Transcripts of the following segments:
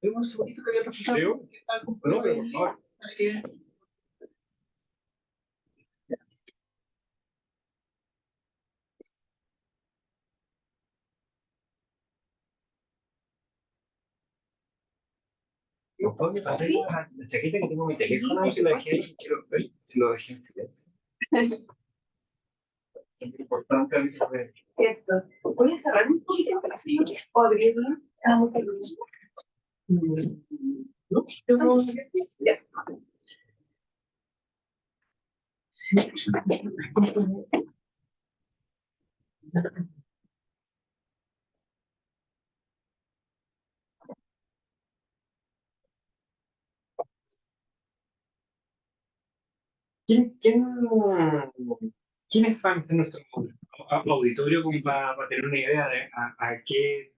Un segundito que había resultado ¿Leo? que estaba con No, prueba pero de por link favor. para que... ¿No puedo pasar la chaqueta que tengo en mi teléfono? Si la dejé, quiero ver si lo dejé en silencio. Es muy importante a mí saber. Cierto. Voy a cerrar un poquito para o abrirlo. ¿No? Tengo... Ya. ¿Quiénes van a ser nuestro auditorio como para tener una idea de a qué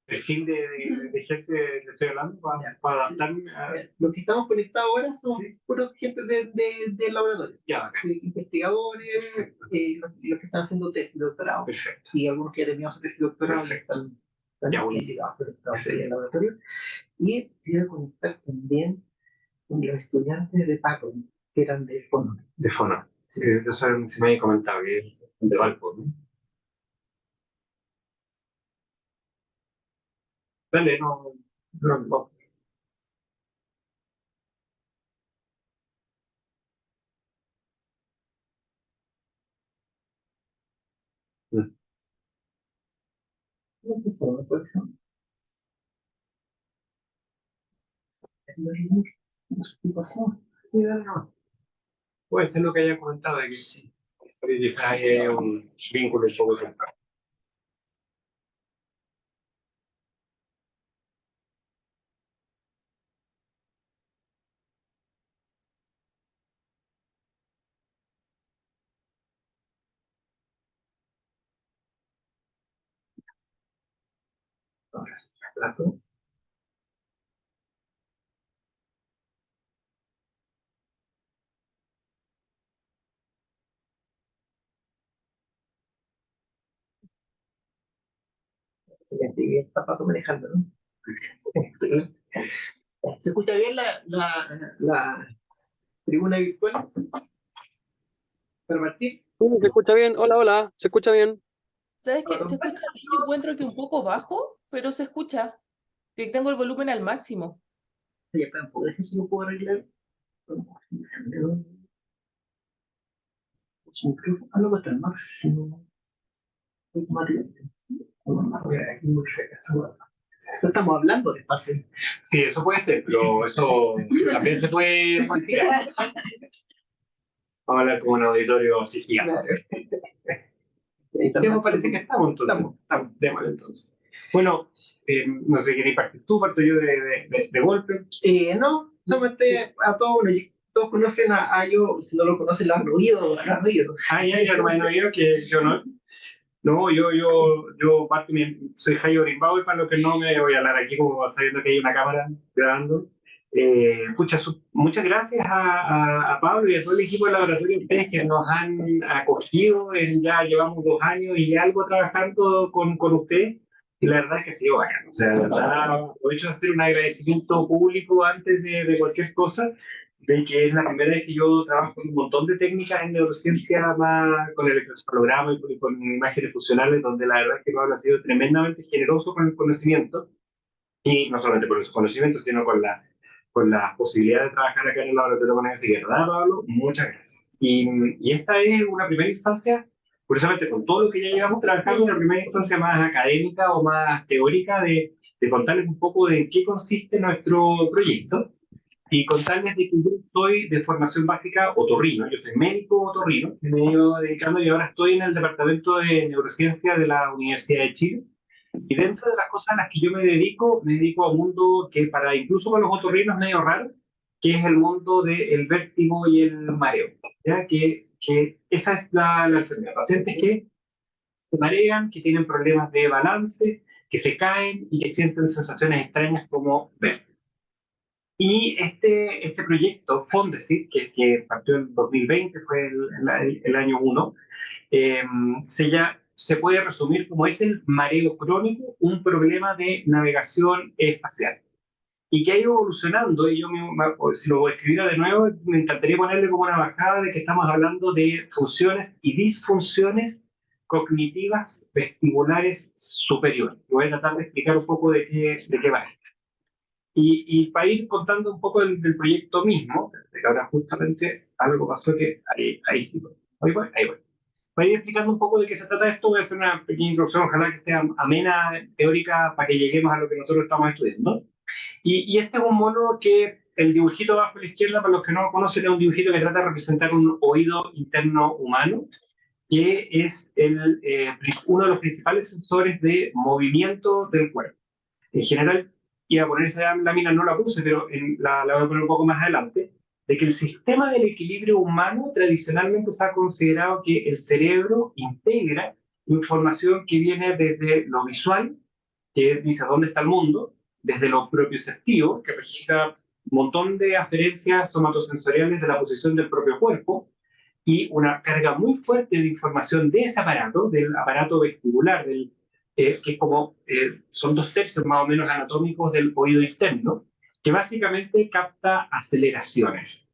perfil de gente le estoy hablando para adaptarme a... Los que estamos conectados ahora son Sí. puros gente del laboratorio. Ya, acá. Investigadores, los que están haciendo tesis de doctorado. Perfecto. Y algunos que ya terminaron su tesis de doctorado y están Ya, investigados por el laboratorio. Y se iba a conectar también con los estudiantes de Paco, que eran de fondo. De fono. Sí, eso se me había comentado, que es de Valpo, ¿no? Dale, no. Mm. ¿Cómo empezó, por ejemplo? ¿Qué pasó? No. Puede ser lo que haya comentado, de que sí. Quizás hay un vínculo un poco temprano. Ahora sí, plato. Excelente, y está Paco manejando, ¿no? ¿Se escucha bien la tribuna virtual para partir? Sí, se escucha bien. Hola, hola. Se escucha bien. ¿Sabes qué? Se escucha bien, yo encuentro que un poco bajo, pero se escucha. Que tengo el volumen al máximo. Ya, espera un poco, déjame si lo puedo arreglar. Ah, no, está al máximo. Estamos hablando despacio. Sí, eso puede ser, pero eso también se puede modificar. Vamos a hablar como un auditorio así gigante. ¿Qué me parece que estamos entonces? Estamos, démosle entonces. Bueno, no sé, ¿quieres partir tú? ¿Parto yo de golpe? No, solamente a todos, bueno, todos conocen a yo, si no lo conocen, lo han oído, Ah, ya no me han oído que yo no. No, yo parto, soy Jairo Grimbao y para los que no me voy a hablar aquí como sabiendo que hay una cámara grabando. Muchas gracias a Pablo y a todo el equipo del laboratorio de ustedes que nos han acogido. Ya llevamos 2 años y algo trabajando con ustedes. Y la verdad es que ha sido bacán. O sea, de verdad, aprovecho de hacer un agradecimiento público antes de cualquier cosa, de que es la primera vez que yo trabajo con un montón de técnicas en neurociencia, más con el electroencefalograma y con imágenes funcionales, donde la verdad es que Pablo ha sido tremendamente generoso con el conocimiento, y no solamente con los conocimientos, sino con la posibilidad de trabajar acá en el laboratorio con él. Así que, ¿verdad, Pablo? Muchas gracias. Y esta es una primera instancia, curiosamente, con todo lo que ya llevamos trabajando, una primera instancia más académica o más teórica de contarles un poco de en qué consiste nuestro proyecto. Y contarles de que yo soy de formación básica otorrino, yo soy médico otorrino, me he ido dedicando y ahora estoy en el departamento de neurociencia de la Universidad de Chile. Y dentro de las cosas a las que yo me dedico a un mundo que para incluso para los otorrinos es medio raro, que es el mundo del vértigo y el mareo. ¿Ya? Que esa es la enfermedad. Pacientes que se marean, que tienen problemas de balance, que se caen y que sienten sensaciones extrañas como vértigo. Y este proyecto, Fondesit, que partió en 2020, fue el año 1, se puede resumir como es el mareo crónico, un problema de navegación espacial. y que ha ido evolucionando, y yo si lo escribiera de nuevo, me encantaría ponerle como una bajada de que estamos hablando de funciones y disfunciones cognitivas vestibulares superiores. Voy a tratar de explicar un poco de qué va esto. Y para ir contando un poco del proyecto mismo, que ahora justamente algo pasó que ahí sí, ahí voy. Para ir explicando un poco de qué se trata esto, voy a hacer una pequeña introducción, ojalá que sea amena, teórica, para que lleguemos a lo que nosotros estamos estudiando. Y este es un mono que el dibujito abajo a la izquierda, para los que no lo conocen, es un dibujito que trata de representar un oído interno humano, que es uno de los principales sensores de movimiento del cuerpo. En general, iba a poner esa lámina, no la puse, pero la voy a poner un poco más adelante, de que el sistema del equilibrio humano tradicionalmente se ha considerado que el cerebro integra información que viene desde lo visual, que dice dónde está el mundo, desde lo propioceptivo, que registra un montón de aferencias somatosensoriales de la posición del propio cuerpo, y una carga muy fuerte de información de ese aparato, del aparato vestibular, que como son 2/3 más o menos anatómicos del oído interno, que básicamente capta aceleraciones.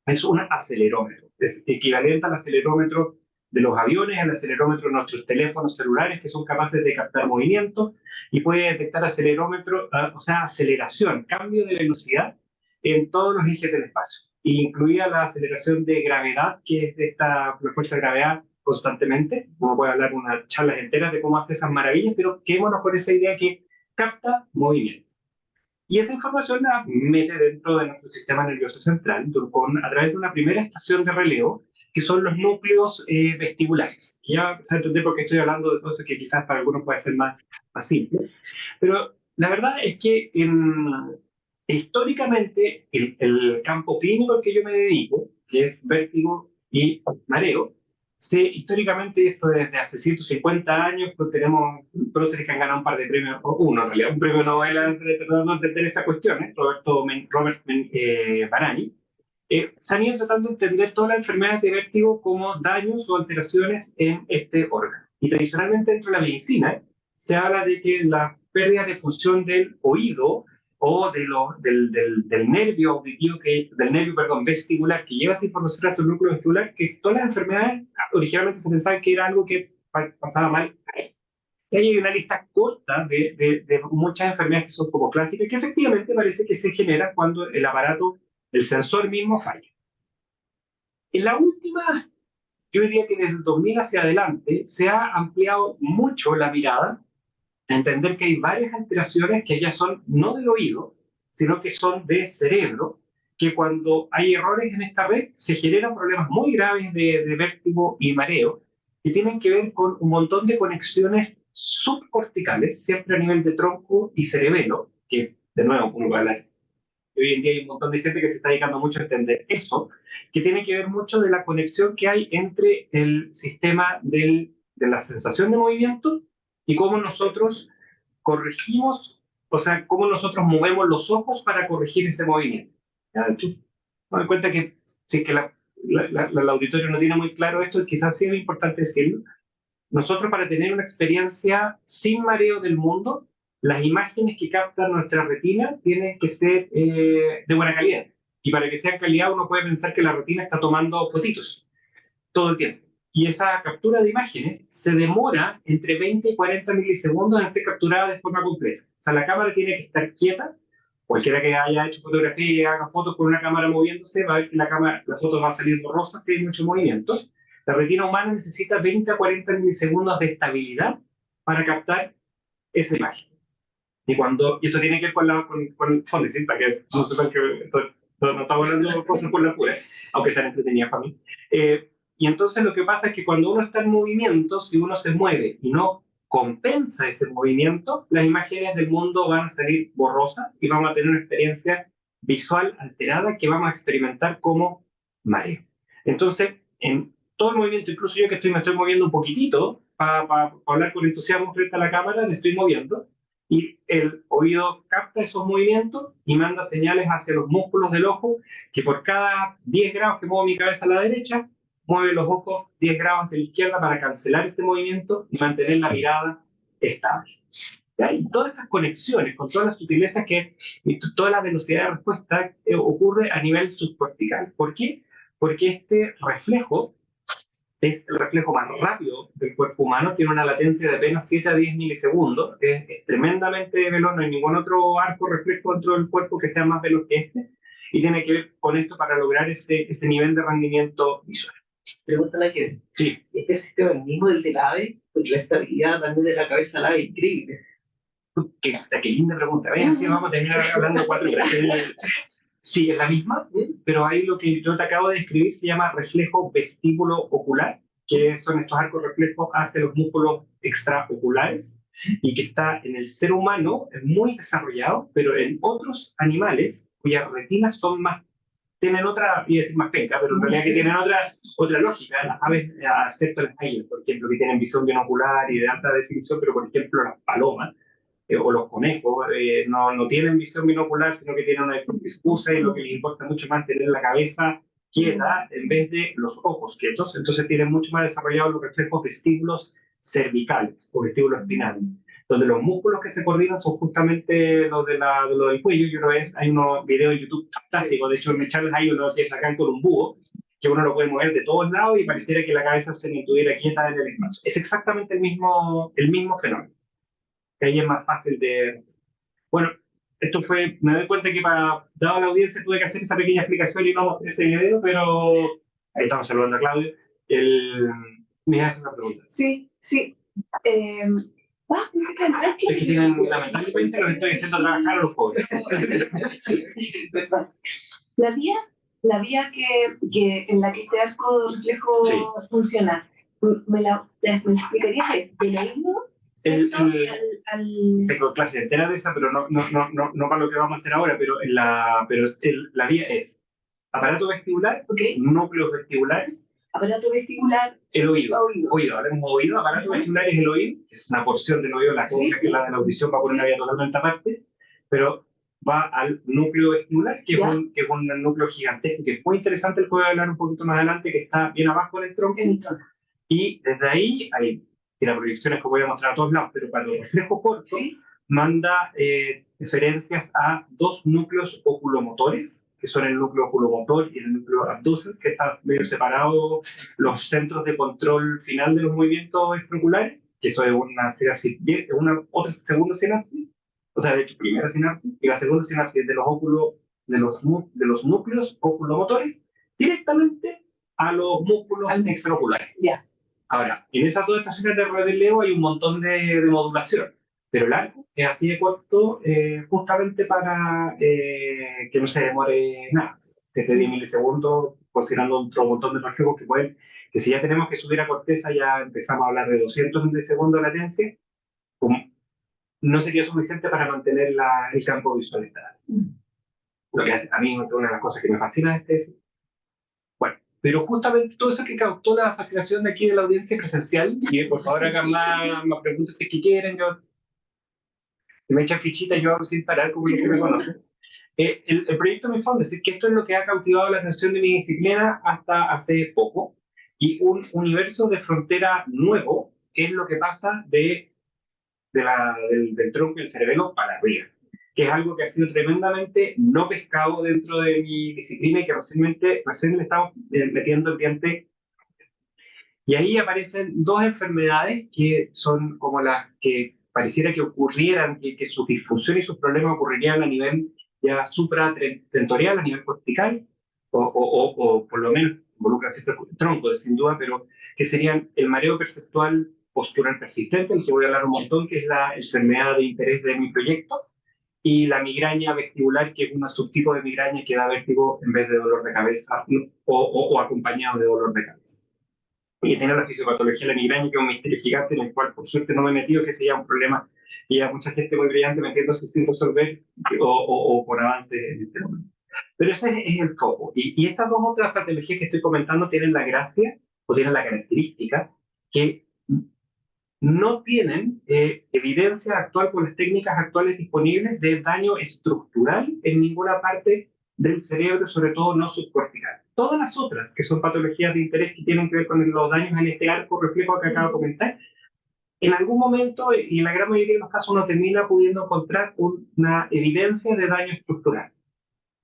Es un acelerómetro, es equivalente al acelerómetro de los aviones, al acelerómetro de nuestros teléfonos celulares, que son capaces de captar movimiento, y puede detectar acelerómetro, o sea, aceleración, cambio de velocidad en todos los ejes del espacio, incluida la aceleración de gravedad, que es de la fuerza de gravedad constantemente. Uno puede hablar unas charlas enteras de cómo hace esas maravillas, pero quedémonos con esa idea que capta movimiento. Y esa información la mete dentro de nuestro sistema nervioso central a través de una primera estación de relevo, que son los núcleos vestibulares. Ya se entiende por qué estoy hablando de cosas que quizás para algunos puede ser más simple. Pero la verdad es que históricamente el campo clínico al que yo me dedico, que es vértigo y mareo, históricamente, esto desde hace 150 años, pues tenemos próceres que han ganado un par de premios, o uno en realidad, un premio Nobel tratando de entender estas cuestiones, Robert Barani, se han ido tratando de entender todas las enfermedades de vértigo como daños o alteraciones en este órgano. Y tradicionalmente dentro de la medicina se habla de que las pérdidas de función del oído o del nervio auditivo, del nervio, perdón, vestibular, que lleva esta información a estos núcleos vestibulares, que todas las enfermedades originalmente se pensaba que era algo que pasaba mal. Y ahí hay una lista corta de muchas enfermedades que son como clásicas, que efectivamente parece que se generan cuando el aparato, el sensor mismo falla. En la última, yo diría que desde el 2000 hacia adelante, se ha ampliado mucho la mirada a entender que hay varias alteraciones que ya son no del oído, sino que son de cerebro, que cuando hay errores en esta red se generan problemas muy graves de vértigo y mareo, que tienen que ver con un montón de conexiones subcorticales, siempre a nivel de tronco y cerebelo, que de nuevo, uno va a hablar. Hoy en día hay un montón de gente que se está dedicando mucho a entender eso, que tiene que ver mucho de la conexión que hay entre el sistema de la sensación de movimiento y cómo nosotros corregimos, o sea, cómo nosotros movemos los ojos para corregir ese movimiento. ¿Ya? Me doy cuenta que si es que el auditorio no tiene muy claro esto, quizás sea importante decirlo. Nosotros, para tener una experiencia sin mareo del mundo, las imágenes que capta nuestra retina tienen que ser de buena calidad. Y para que sea calidad, uno puede pensar que la retina está tomando fotitos todo el tiempo. Y esa captura de imágenes se demora entre 20 y 40 milisegundos en ser capturada de forma completa. O sea, la cámara tiene que estar quieta. Cualquiera que haya hecho fotografía y haga fotos con una cámara moviéndose va a ver que la foto va a salir borrosa si hay mucho movimiento. La retina humana necesita 20 a 40 milisegundos de estabilidad para captar esa imagen. Y esto tiene que ver con el fondo, ¿sí? Para que no sepan que no estamos hablando de cosas por la pura, aunque sean entretenidas para mí. Y entonces lo que pasa es que cuando uno está en movimiento, si uno se mueve y no compensa ese movimiento, las imágenes del mundo van a salir borrosas y vamos a tener una experiencia visual alterada que vamos a experimentar como mareo. Entonces, en todo el movimiento, incluso yo que me estoy moviendo un poquitito para hablar con entusiasmo frente a la cámara, me estoy moviendo y el oído capta esos movimientos y manda señales hacia los músculos del ojo, que por cada 10 grados que muevo mi cabeza a la derecha, mueve los ojos 10 grados hacia la izquierda para cancelar ese movimiento y mantener la mirada estable. ¿Ya? Y todas esas conexiones, con todas las sutilezas y toda la velocidad de respuesta ocurre a nivel subcortical. ¿Por qué? Porque este reflejo es el reflejo más rápido del cuerpo humano, tiene una latencia de apenas 7 a 10 milisegundos, es tremendamente veloz, no hay ningún otro arco reflejo dentro del cuerpo que sea más veloz que este, y tiene que ver con esto para lograr este nivel de rendimiento visual. Pregúntale a que Sí, este sistema es el mismo del del ave, porque la estabilidad también de la cabeza del ave es increíble. qué linda pregunta. Ven, así vamos a terminar hablando 4 horas. Sí, es la misma, pero ahí lo que yo te acabo de describir se llama reflejo vestíbulo ocular, que son estos arcos reflejos hacia los músculos extraoculares y que está en el ser humano muy desarrollado, pero en otros animales cuyas retinas son más, tienen otra, iba a decir más penca, pero en realidad que tienen otra lógica. Las aves, excepto las águilas, por ejemplo, que tienen visión binocular y de alta definición, pero por ejemplo las palomas o los conejos no tienen visión binocular, sino que tienen una difusa y lo que les importa mucho más es tener la cabeza quieta en vez de los ojos quietos. Entonces tienen mucho más desarrollados los reflejos vestíbulos cervicales o vestíbulos espinales, donde los músculos que se coordinan son justamente los, lo del cuello. Yo una vez hay unos videos de YouTube fantásticos, de hecho en mi charla hay uno que sacan con un búho, que uno lo puede mover de todos lados y pareciera que la cabeza se mantuviera quieta en el espacio. Es exactamente el mismo fenómeno. Que ahí es más fácil de... Bueno, esto fue, me doy cuenta que dado la audiencia tuve que hacer esa pequeña explicación y no mostré ese video, pero ahí estamos saludando a Claudio. Me hace una pregunta. Sí, sí. Pensé que entrar, Es que tienen, lamentablemente los estoy haciendo trabajar a los pobres. ¿verdad? La vía que en la que este arco reflejo Sí. funciona, ¿me la explicarías? ¿Es del oído? ¿Cierto? Tengo clase entera de esa, pero no para lo que vamos a hacer ahora, pero la vía es aparato vestibular, Okay. núcleos vestibulares, Aparato vestibular, el oído. oído. Hablemos de oído, aparato vestibular es el oído, que es una porción del oído, la cóncava, que es la de la audición, va por una vía totalmente aparte, pero va al núcleo vestibular, que es un núcleo gigantesco, que es muy interesante, el que voy a hablar un poquito más adelante, que está bien abajo en el tronco. Y desde ahí, tiene proyecciones que voy a mostrar a todos lados, pero para el reflejo corto, manda referencias a dos núcleos oculomotores, que son el núcleo oculomotor y el núcleo abducens, que están medio separados los centros de control final de los movimientos extraoculares, que eso es una sinapsis, otra segunda sinapsis, o sea, de hecho, primera sinapsis, y la segunda sinapsis de los núcleos oculomotores directamente a los músculos extraoculares. Ahora, en esas dos estaciones de reveleo hay un montón de modulación, pero el arco es así de corto justamente para que no se demore nada, 7-10 milisegundos, considerando un montón de reflejos que si ya tenemos que subir a corteza ya empezamos a hablar de 200 milisegundos de latencia, no sería suficiente para mantener el campo visual estable. Lo que hace, a mí una de las cosas que me fascina es bueno, pero justamente todo eso que causó la fascinación de aquí de la audiencia presencial, y por favor hagan más preguntas si quieren, yo me echan fichita, yo hablo sin parar, como los que me conocen. El proyecto Me Found, es decir, que esto es lo que ha cautivado la atención de mi disciplina hasta hace poco, y un universo de frontera nuevo es lo que pasa del tronco del cerebelo para arriba, que es algo que ha sido tremendamente no pescado dentro de mi disciplina y que recién le estamos metiendo el diente. Y ahí aparecen dos enfermedades que son como las que pareciera que ocurrieran, que su disfunción y sus problemas ocurrirían a nivel ya supratentorial, a nivel cortical, o por lo menos involucran siempre el tronco, sin duda, pero que serían el mareo perceptual postural persistente, del que voy a hablar un montón, que es la enfermedad de interés de mi proyecto, y la migraña vestibular, que es un subtipo de migraña que da vértigo en vez de dolor de cabeza o acompañado de dolor de cabeza. Y tiene la fisiopatología de la migraña, que es un misterio gigante en el cual por suerte no me he metido, que sería un problema y hay mucha gente muy brillante metiéndose sin resolver o por avance en este momento. Pero ese es el foco. Y estas dos otras patologías que estoy comentando tienen la gracia o tienen la característica que no tienen evidencia actual con las técnicas actuales disponibles de daño estructural en ninguna parte del cerebro, sobre todo no subcortical. Todas las otras, que son patologías de interés que tienen que ver con los daños en este arco reflejo que acabo de comentar, en algún momento, y en la gran mayoría de los casos, uno termina pudiendo encontrar una evidencia de daño estructural.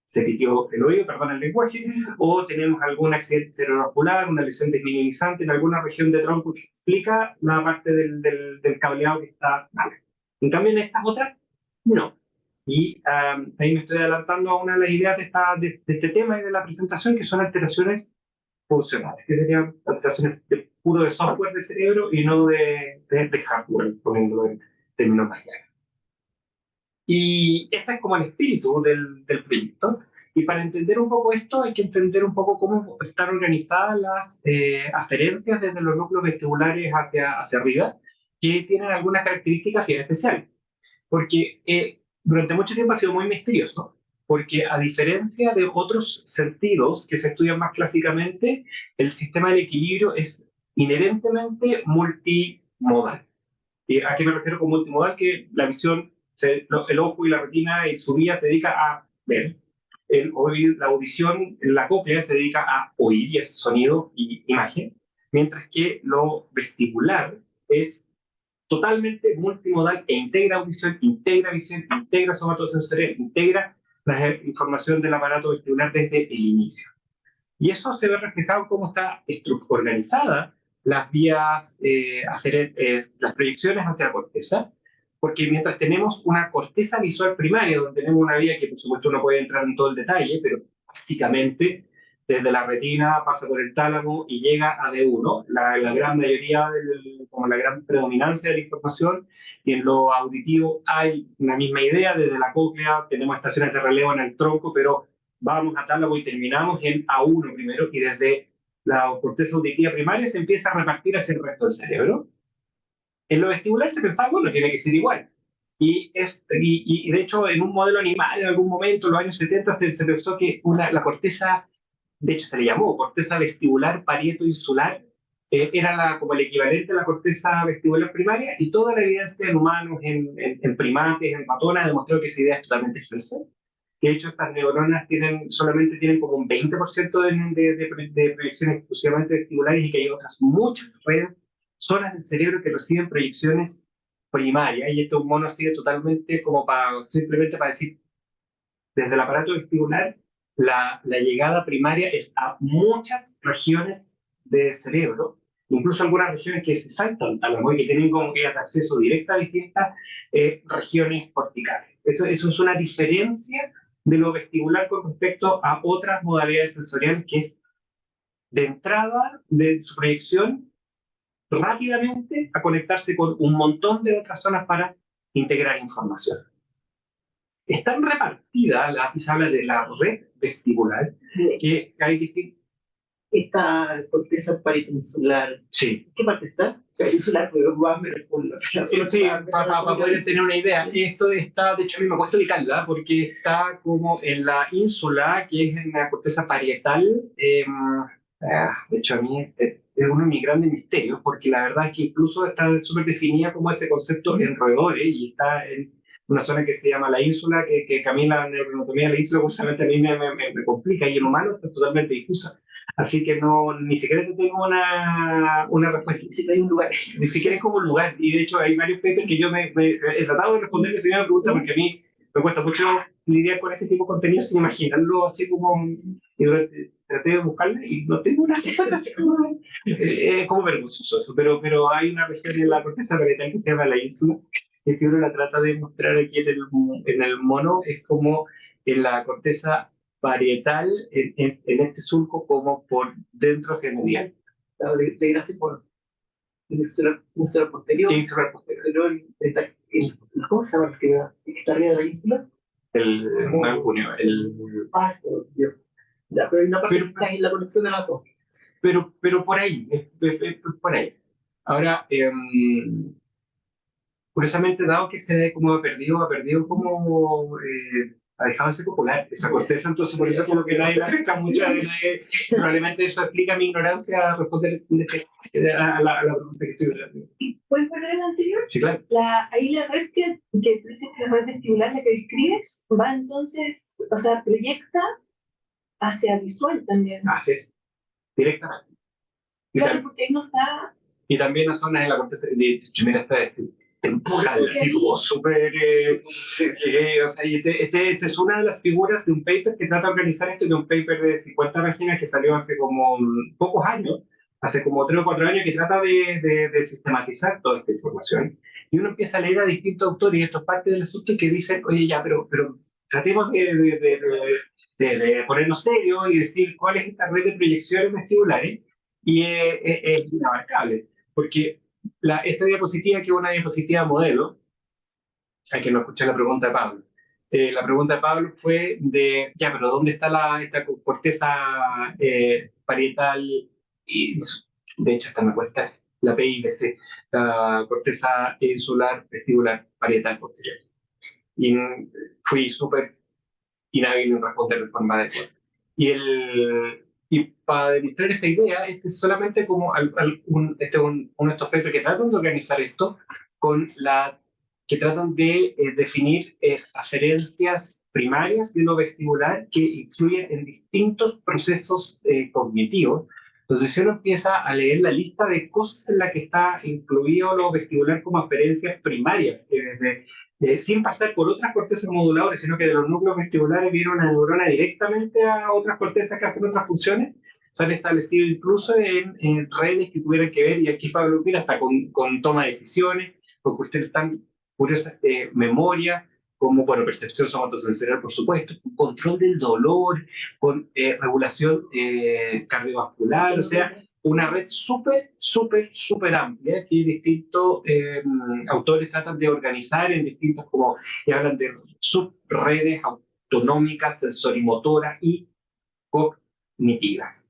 Se pitió el oído, perdón el lenguaje, o tenemos algún accidente cerebrovascular, una lesión desminimizante en alguna región de tronco que explica la parte del cableado que está mal. En cambio, en estas otras, no. Y ahí me estoy adelantando a una de las ideas de este tema y de la presentación, que son alteraciones funcionales, que serían alteraciones puro de software de cerebro y no de hardware, poniéndolo en términos más llanos. Y ese es como el espíritu del proyecto. Y para entender un poco esto hay que entender un poco cómo están organizadas las aferencias desde los núcleos vestibulares hacia arriba, que tienen algunas características bien especiales. Porque durante mucho tiempo ha sido muy misterioso, porque a diferencia de otros sentidos que se estudian más clásicamente, el sistema del equilibrio es inherentemente multimodal. ¿Y a qué me refiero con multimodal? Que la visión, el ojo y la retina en su vía se dedica a ver, la audición, la cóclea se dedica a oír y es sonido y imagen, mientras que lo vestibular es totalmente multimodal e integra audición, integra visión, integra somatosensorial, integra la información del aparato vestibular desde el inicio. Y eso se ve reflejado en cómo está organizada las vías, las proyecciones hacia la corteza, porque mientras tenemos una corteza visual primaria, donde tenemos una vía que por supuesto no puede entrar en todo el detalle, pero básicamente desde la retina pasa por el tálamo y llega a D1, la gran mayoría, como la gran predominancia de la información, y en lo auditivo hay una misma idea, desde la cóclea tenemos estaciones de relevo en el tronco, pero vamos a tálamo y terminamos en A1 primero, y desde la corteza auditiva primaria se empieza a repartir hacia el resto del cerebro. En lo vestibular se pensaba, bueno, tiene que ser igual. Y de hecho, en un modelo animal, en algún momento, en los años 70, se pensó que la corteza, de hecho se le llamó corteza vestibular parieto-insular, era como el equivalente a la corteza vestibular primaria, y toda la evidencia en humanos, en primates, en ratones, ha demostrado que esa idea es totalmente falsa. De hecho, estas neuronas solamente tienen como un 20% de proyecciones exclusivamente vestibulares, y que hay otras muchas redes, zonas del cerebro que reciben proyecciones primarias, y esto es un mono así totalmente como simplemente para decir, desde el aparato vestibular, la llegada primaria es a muchas regiones del cerebro, incluso algunas regiones que se saltan a la y que tienen como que acceso directo a distintas regiones corticales. Eso es una diferencia de lo vestibular con respecto a otras modalidades sensoriales, que es de entrada de su proyección rápidamente a conectarse con un montón de otras zonas para integrar información. Están repartidas, aquí se habla de la red vestibular, que hay distintas. Esta corteza parieto-insular, Sí. ¿qué parte está? Insular, pero más menos por la Sí, para poder tener una idea. Esto está, de hecho, a mí me cuesta ubicarla, porque está como en la ínsula, que es en la corteza parietal. De hecho, a mí es uno de mis grandes misterios, porque la verdad es que incluso está súper definida como ese concepto en roedores, y está en una zona que se llama la ínsula, que a mí la neuroanatomía de la ínsula justamente a mí me complica, y en humano está totalmente difusa. Así que ni siquiera tengo una respuesta. Si no hay un lugar. Ni siquiera es como un lugar. Y de hecho hay varios papers que yo he tratado de responderle a esa pregunta, porque a mí me cuesta mucho lidiar con este tipo de contenido sin imaginarlo así como... Traté de buscarle y no tengo una respuesta así como... Es como vergonzoso eso, pero hay una región en la corteza parietal que se llama la ínsula, que si uno la trata de mostrar aquí en el mono, es como en la corteza parietal, en este surco, como por dentro hacia el medial. De grasa por insula posterior. Insular posterior. ¿Cómo se llama el que está arriba de la ínsula? No es junio. Dios. Ya, pero hay una parte que está en la conexión de las dos. Pero por ahí, por ahí. Ahora, curiosamente, dado que se ha perdido como ha dejado de ser popular esa corteza, entonces por eso como que nadie la acerca mucho, probablemente eso explica mi ignorancia a responder a la pregunta que estoy hablando. ¿Puedes poner el anterior? Sí, claro. Ahí la red que tú dices que la red vestibular, la que describes, va entonces, o sea, proyecta hacia visual también. Así es, directamente. Claro, porque ahí no está Y también las zonas de la corteza, mira, esta temporal, así como súper, o sea, y este es una de las figuras de un paper que trata de organizar esto, de un paper de 50 páginas que salió hace como pocos años, hace como 3 o 4 años, que trata de sistematizar toda esta información. Y uno empieza a leer a distintos autores, y esto es parte del asunto, que dicen, oye, ya, pero tratemos de ponernos serios y decir cuál es esta red de proyecciones vestibulares, y es inabarcable, porque esta diapositiva, que es una diapositiva modelo, hay que no escuchar la pregunta de Pablo. La pregunta de Pablo fue de, ya, pero ¿dónde está esta corteza parietal? Y, de hecho, esta me cuesta la PIVC, la corteza insular vestibular parietal posterior. Y fui súper inhábil en responder de forma adecuada. Y para demostrar esa idea, este es solamente como uno de estos papers que tratan de organizar esto, que tratan de definir aferencias primarias de lo vestibular que influyen en distintos procesos cognitivos. Entonces, si uno empieza a leer la lista de cosas en la que está incluido lo vestibular como aferencias primarias, sin pasar por otras cortezas moduladoras, sino que de los núcleos vestibulares viene una neurona directamente a otras cortezas que hacen otras funciones, se han establecido incluso en redes que tuvieran que ver, y aquí Pablo mira, hasta con toma de decisiones, con cuestiones tan curiosas de memoria, como, bueno, percepción somatosensorial, por supuesto, control del dolor, con regulación cardiovascular, o sea, una red súper amplia que distintos autores tratan de organizar en distintos, como que hablan de subredes autonómicas, sensorimotoras y cognitivas.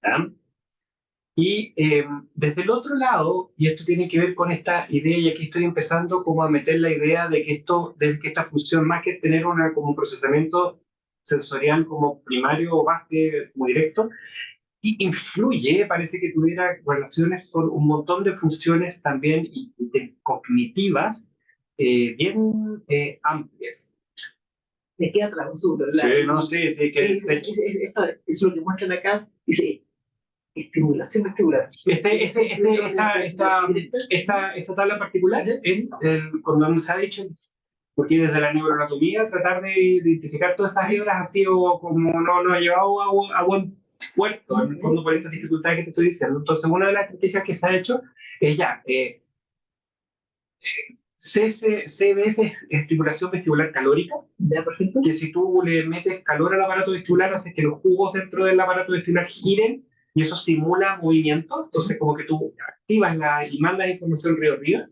¿Ya? Y desde el otro lado, y esto tiene que ver con esta idea, y aquí estoy empezando como a meter la idea de que esta función, más que tener como un procesamiento sensorial como primario o base muy directo, y influye, parece que tuviera relaciones con un montón de funciones también cognitivas bien amplias. Me queda traducido, Sí, no, sí, eso es lo que muestran acá, dice estimulación vestibular. Esta tabla en particular es cuando se ha dicho, porque desde la neuroanatomía tratar de identificar todas esas hebras ha sido como no ha llevado a buen puerto, en el fondo, por estas dificultades que te estoy diciendo. Entonces, una de las estrategias que se ha hecho es ya, CBS es estimulación vestibular calórica, ¿Ya, por ejemplo? que si tú le metes calor al aparato vestibular, haces que los jugos dentro del aparato vestibular giren, y eso simula movimiento. Entonces, como que tú activas y mandas información río arriba,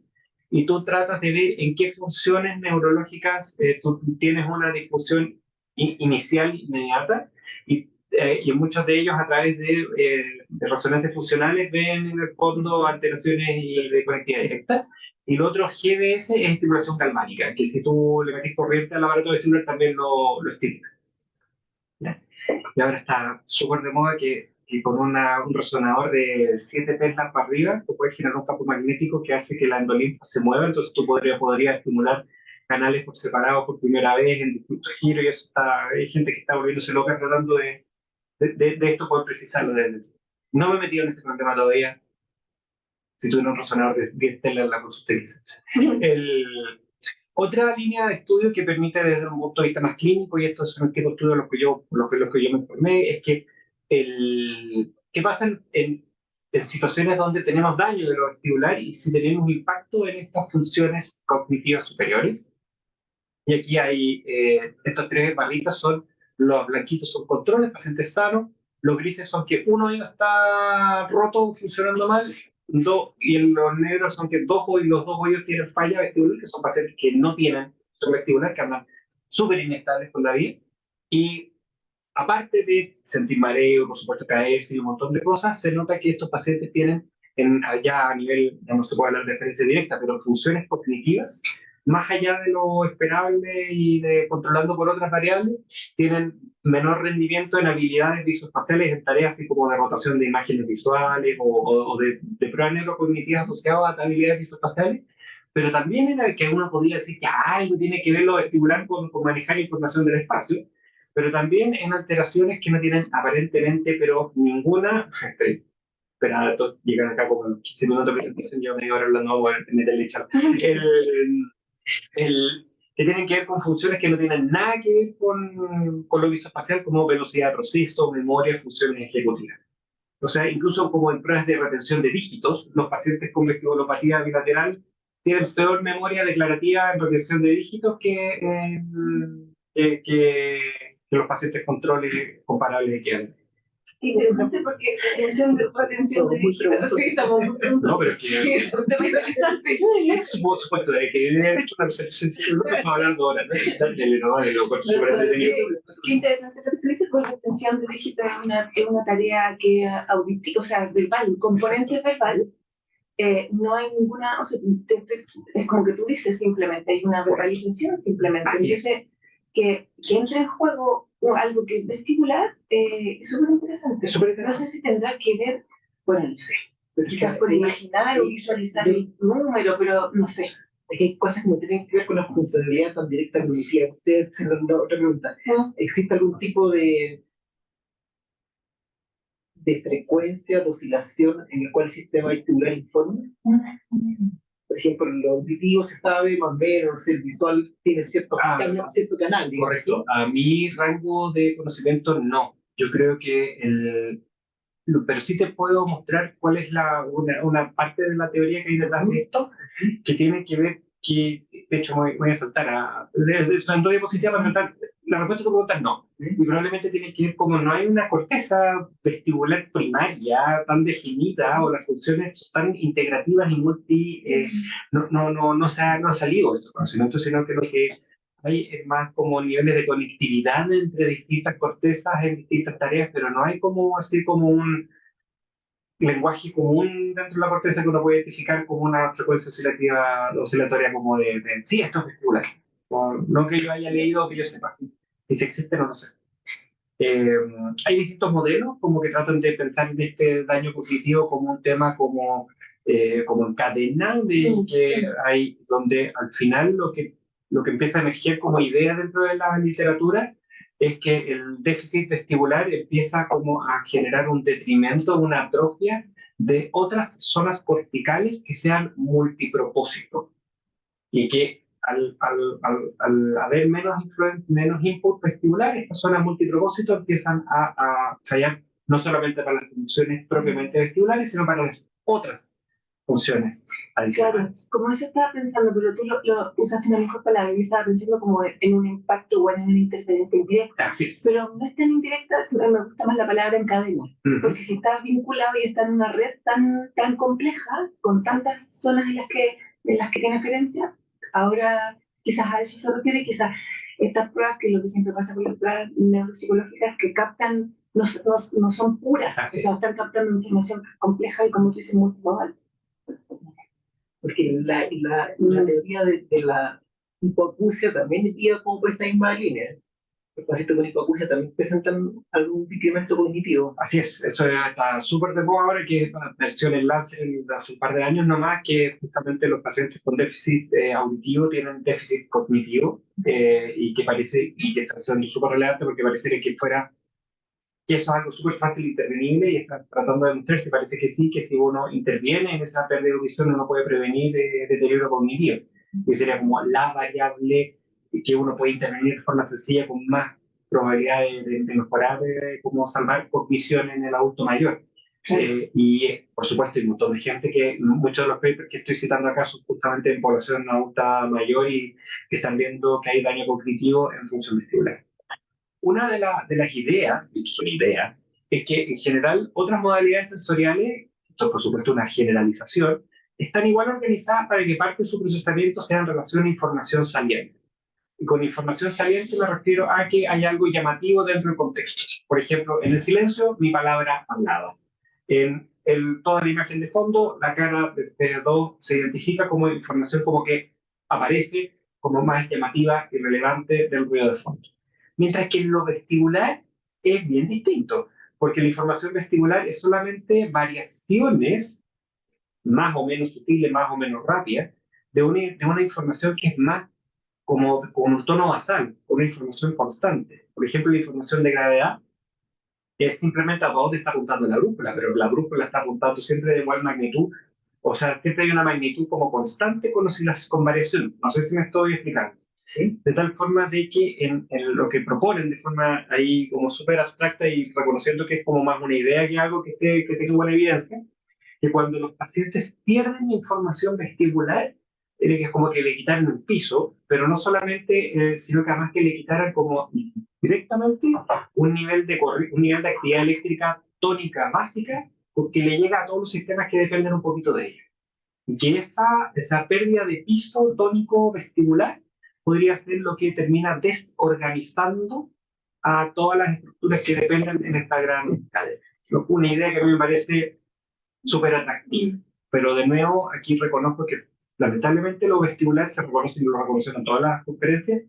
y tú tratas de ver en qué funciones neurológicas tú tienes una disfunción inicial inmediata, y en muchos de ellos, a través de resonancias funcionales, ven en el fondo alteraciones de conectividad directa. Y lo otro, GBS, es estimulación galvánica, que si tú le metes corriente al aparato vestibular también lo estimula. ¿Ya? Y ahora está súper de moda que con un resonador de 7 teslas para arriba, tú puedes generar un campo magnético que hace que la endolinfa se mueva. Entonces tú podrías estimular canales por separado por primera vez en distintos giros, y eso hay gente que está volviéndose loca tratando de esto, poder precisarlo. No me he metido en ese problema todavía. Si tuviera un resonador de 10 telas, la consultaría. Otra línea de estudio que permite, desde un punto de vista más clínico, y estos son el tipo de estudios los que yo me informé, es que ¿qué pasa en situaciones donde tenemos daño de lo vestibular y si tenemos impacto en estas funciones cognitivas superiores? Y aquí hay estos 3 barritas, los blanquitos son controles, pacientes sanos, los grises son que uno de ellos está roto, funcionando mal, y los negros son que los 2 hoyos tienen falla vestibular, que son pacientes que no tienen función vestibular, que andan súper inestables con la vida. Y aparte de sentir mareo, por supuesto caerse y un montón de cosas, se nota que estos pacientes tienen, allá a nivel, ya no se puede hablar de referencia directa, pero funciones cognitivas, más allá de lo esperable y de controlando por otras variables, tienen menor rendimiento en habilidades visoespaciales, en tareas así como de rotación de imágenes visuales o de pruebas neurocognitivas asociadas a habilidades visoespaciales, pero también en el que uno podría decir que algo tiene que ver lo vestibular con manejar información del espacio, pero también en alteraciones que no tienen aparentemente, pero ninguna esperar a todos llegar acá como en 15 minutos que se empiecen, yo media hora hablando, no voy a meterle charla. Que tienen que ver con funciones que no tienen nada que ver con lo visoespacial, como velocidad de proceso, memoria, funciones ejecutivas. O sea, incluso como en pruebas de retención de dígitos, los pacientes con vestibulopatia bilateral tienen peor memoria declarativa en retención de dígitos que los pacientes controles comparables equivalentes. Interesante porque retención de dígitos, sí, estamos muy pronto. No, pero es que... Es un tema interesante. Por supuesto, de que debe haber hecho una percepción, no estamos hablando ahora, ¿no? De lo súper entretenido. Qué interesante lo que tú dices, porque la retención de dígitos es una tarea que auditiva, o sea, verbal, componente verbal. No hay ninguna, o sea, es como que tú dices simplemente, hay una verbalización simplemente. Entonces, que entre en juego algo que es vestibular es súper interesante. No sé si tendrá que ver, bueno, no sé, quizás con imaginar o visualizar el número, pero no sé. Es que hay cosas que no tienen que ver con la funcionalidad tan directa cognitiva. Usted, otra pregunta, ¿existe algún tipo de frecuencia, de oscilación en el cual el sistema vestibular informa? Por ejemplo, lo auditivo se sabe más o menos, el visual tiene cierto canal. Correcto. A mi rango de conocimiento, no. Yo creo que pero sí te puedo mostrar cuál es una parte de la teoría que hay detrás de esto, que tiene que ver, de hecho voy a saltar son dos diapositivas para preguntar, la respuesta a tu pregunta es no, y probablemente tiene que ver como no hay una corteza vestibular primaria tan definida, o las funciones tan integrativas y no ha salido este conocimiento, sino que lo que hay más como niveles de conectividad entre distintas cortezas en distintas tareas, pero no hay como así como un lenguaje común dentro de la corteza que uno puede identificar como una frecuencia oscilatoria como sí, esto es vestibular. No que yo haya leído o que yo sepa. Y si existe, no lo sé. Hay distintos modelos como que tratan de pensar en este daño cognitivo como un tema como en cadena, donde al final lo que empieza a emerger como idea dentro de la literatura es que el déficit vestibular empieza como a generar un detrimento, una atrofia de otras zonas corticales que sean multipropósito, y que al haber menos input vestibular, estas zonas multipropósito empiezan a fallar no solamente para las funciones propiamente vestibulares, sino para las otras funciones adicionales. Claro, como eso estaba pensando, pero tú lo usaste una mejor palabra. Yo estaba pensando como en un impacto o en una interferencia indirecta. Así es. Pero no es tan indirecta, me gusta más la palabra en cadena. Porque si está vinculado y está en una red tan compleja, con tantas zonas en las que tiene referencia, ahora quizás a eso se refiere, quizás estas pruebas, que lo que siempre pasa con las pruebas neuropsicológicas, que captan, no son puras, o sea, están captando información compleja y, como tú dices, multimodal. Porque la teoría de la hipoacusia también iba como por esta misma línea. Los pacientes con hipoacusia también presentan algún decremento cognitivo. Así es, eso está súper de moda ahora, que esta versión en Lancet hace un par de años nomás, que justamente los pacientes con déficit auditivo tienen déficit cognitivo, y que está siendo súper relevante porque parece que eso es algo súper fácil de intervenir, y está tratando de demostrar si parece que sí, que si uno interviene en esa pérdida de audición uno puede prevenir deterioro cognitivo, y sería como la variable que uno puede intervenir de forma sencilla con más probabilidad de mejorar, como salvar cognición en el adulto mayor. Por supuesto, hay un montón de gente muchos de los papers que estoy citando acá son justamente en población adulta mayor y que están viendo que hay daño cognitivo en función vestibular. Una de las ideas, y son ideas, es que en general otras modalidades sensoriales, esto por supuesto una generalización, están igual organizadas para que parte de su procesamiento sea en relación a información saliente. Y con información saliente me refiero a que hay algo llamativo dentro del contexto. Por ejemplo, en el silencio, mi palabra hablada. En toda la imagen de fondo, la cara de P2 se identifica como información como que aparece como más llamativa y relevante del ruido de fondo. Mientras que en lo vestibular es bien distinto, porque la información vestibular es solamente variaciones más o menos sutiles, más o menos rápidas, de una información que es más como con un tono basal, una información constante. Por ejemplo, la información de gravedad es simplemente a dónde está apuntando la brújula, pero la brújula está apuntando siempre de igual magnitud, o sea, siempre hay una magnitud como constante con oscilaciones, con variación. No sé si me estoy explicando. ¿Sí? De tal forma de que en lo que proponen de forma ahí como súper abstracta y reconociendo que es como más una idea que algo que tenga buena evidencia, que cuando los pacientes pierden información vestibular, que es como que le quitaran el piso, pero no solamente, sino que además que le quitaran como directamente un nivel de actividad eléctrica tónica básica, porque le llega a todos los sistemas que dependen un poquito de ella. Y que esa pérdida de piso tónico vestibular podría ser lo que termina desorganizando a todas las estructuras que dependen en esta gran cadena. Una idea que a mí me parece súper atractiva, pero de nuevo aquí reconozco que lamentablemente lo vestibular se reconoce y lo reconocen en todas las conferencias.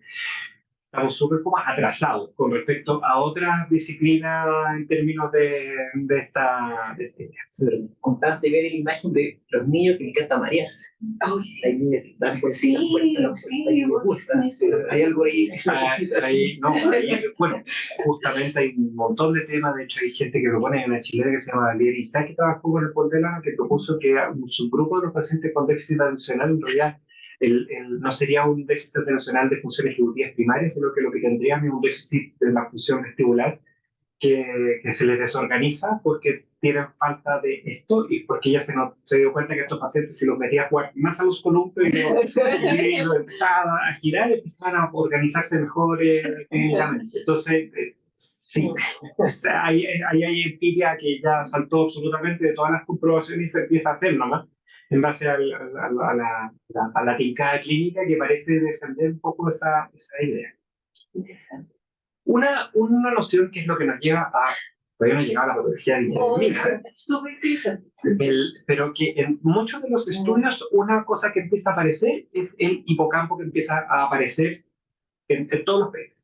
Estamos súper como atrasados con respecto a otras disciplinas en términos de esta... Contaste ver la imagen de los niños que les encanta marearse. Ay, sí. Hay niños que dan por Sí, sí, les gusta. Hay algo ahí. Bueno, justamente hay un montón de temas. De hecho, hay gente que propone, hay una chilena que se llama Valeria Isaac, que trabajó con el Pontelano, que propuso que un subgrupo de los pacientes con déficit atencional en realidad no sería un déficit atencional de funciones ejecutivas primarias, sino que lo que tendrían es un déficit de la función vestibular que se les desorganiza porque tienen falta de esto y porque ella se dio cuenta que estos pacientes, si los metía a jugar más a los columpios y lo empezaban a girar, empezaban a organizarse mejor clínicamente. Entonces, sí, o sea, ahí hay empiria que ya saltó absolutamente de todas las comprobaciones y se empieza a hacer nomás en base a la tincada clínica que parece defender un poco esa idea. Interesante. Una noción que es lo que nos lleva a, todavía no llegaba a la patología de intermina, Súper interesante. pero que en muchos de los estudios una cosa que empieza a aparecer es el hipocampo que empieza a aparecer en todos los países.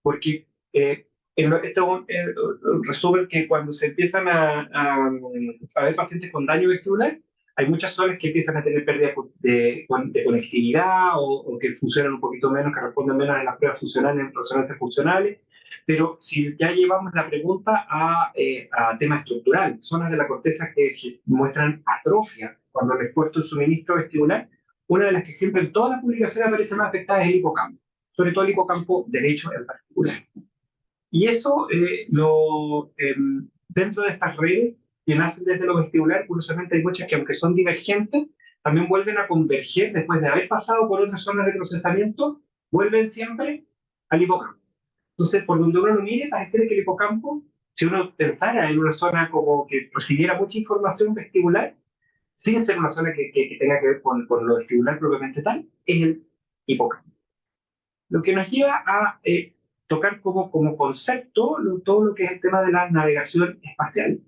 Porque esto resumen que cuando se empiezan a ver pacientes con daño vestibular, hay muchas zonas que empiezan a tener pérdida de conectividad o que funcionan un poquito menos, que responden menos en las pruebas funcionales, en resonancias funcionales. Pero si ya llevamos la pregunta a tema estructural, zonas de la corteza que muestran atrofia cuando les puesto el suministro vestibular, una de las que siempre en todas las publicaciones aparece más afectada es el hipocampo, sobre todo el hipocampo derecho en particular. Y eso, dentro de estas redes que nacen desde lo vestibular, curiosamente hay muchas que aunque son divergentes, también vuelven a converger después de haber pasado por otras zonas de procesamiento, vuelven siempre al hipocampo. Entonces, por donde uno lo mire, parece que el hipocampo, si uno pensara en una zona como que recibiera mucha información vestibular, sin ser una zona que tenga que ver con lo vestibular propiamente tal, es el hipocampo. Lo que nos lleva a tocar como concepto todo lo que es el tema de la navegación espacial.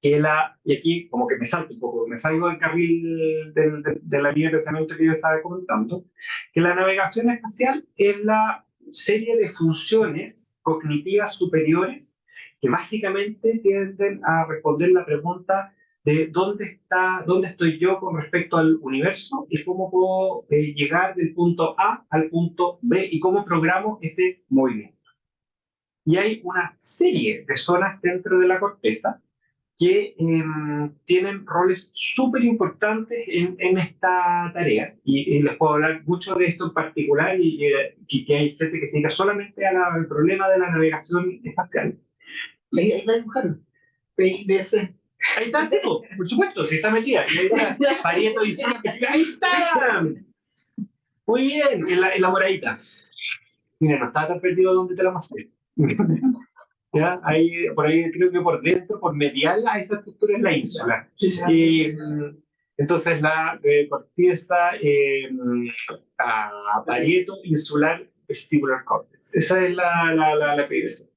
Y aquí como que me salto un poco, me salgo del carril de la línea de pensamiento que yo estaba comentando, que la navegación espacial es la serie de funciones cognitivas superiores que básicamente tienden a responder la pregunta de dónde estoy yo con respecto al universo y cómo puedo llegar del punto A al punto B y cómo programo ese movimiento. Y hay una serie de zonas dentro de la corteza que tienen roles súper importantes en esta tarea. Y les puedo hablar mucho de esto en particular y que hay gente que se dedica solamente al problema de la navegación espacial. Ahí la dibujaron. PIBC. Ahí está, sí, por supuesto, sí está metida. Y ahí está, Pareto y ahí está. Muy bien, en la moradita. Mira, no estaba tan perdido donde te la mostré. ¿Ya? Ahí, por ahí creo que por dentro, por medial a esa estructura es la ínsula. Entonces la corteza a parieto insular vestibular cortex. Esa es la PIBC.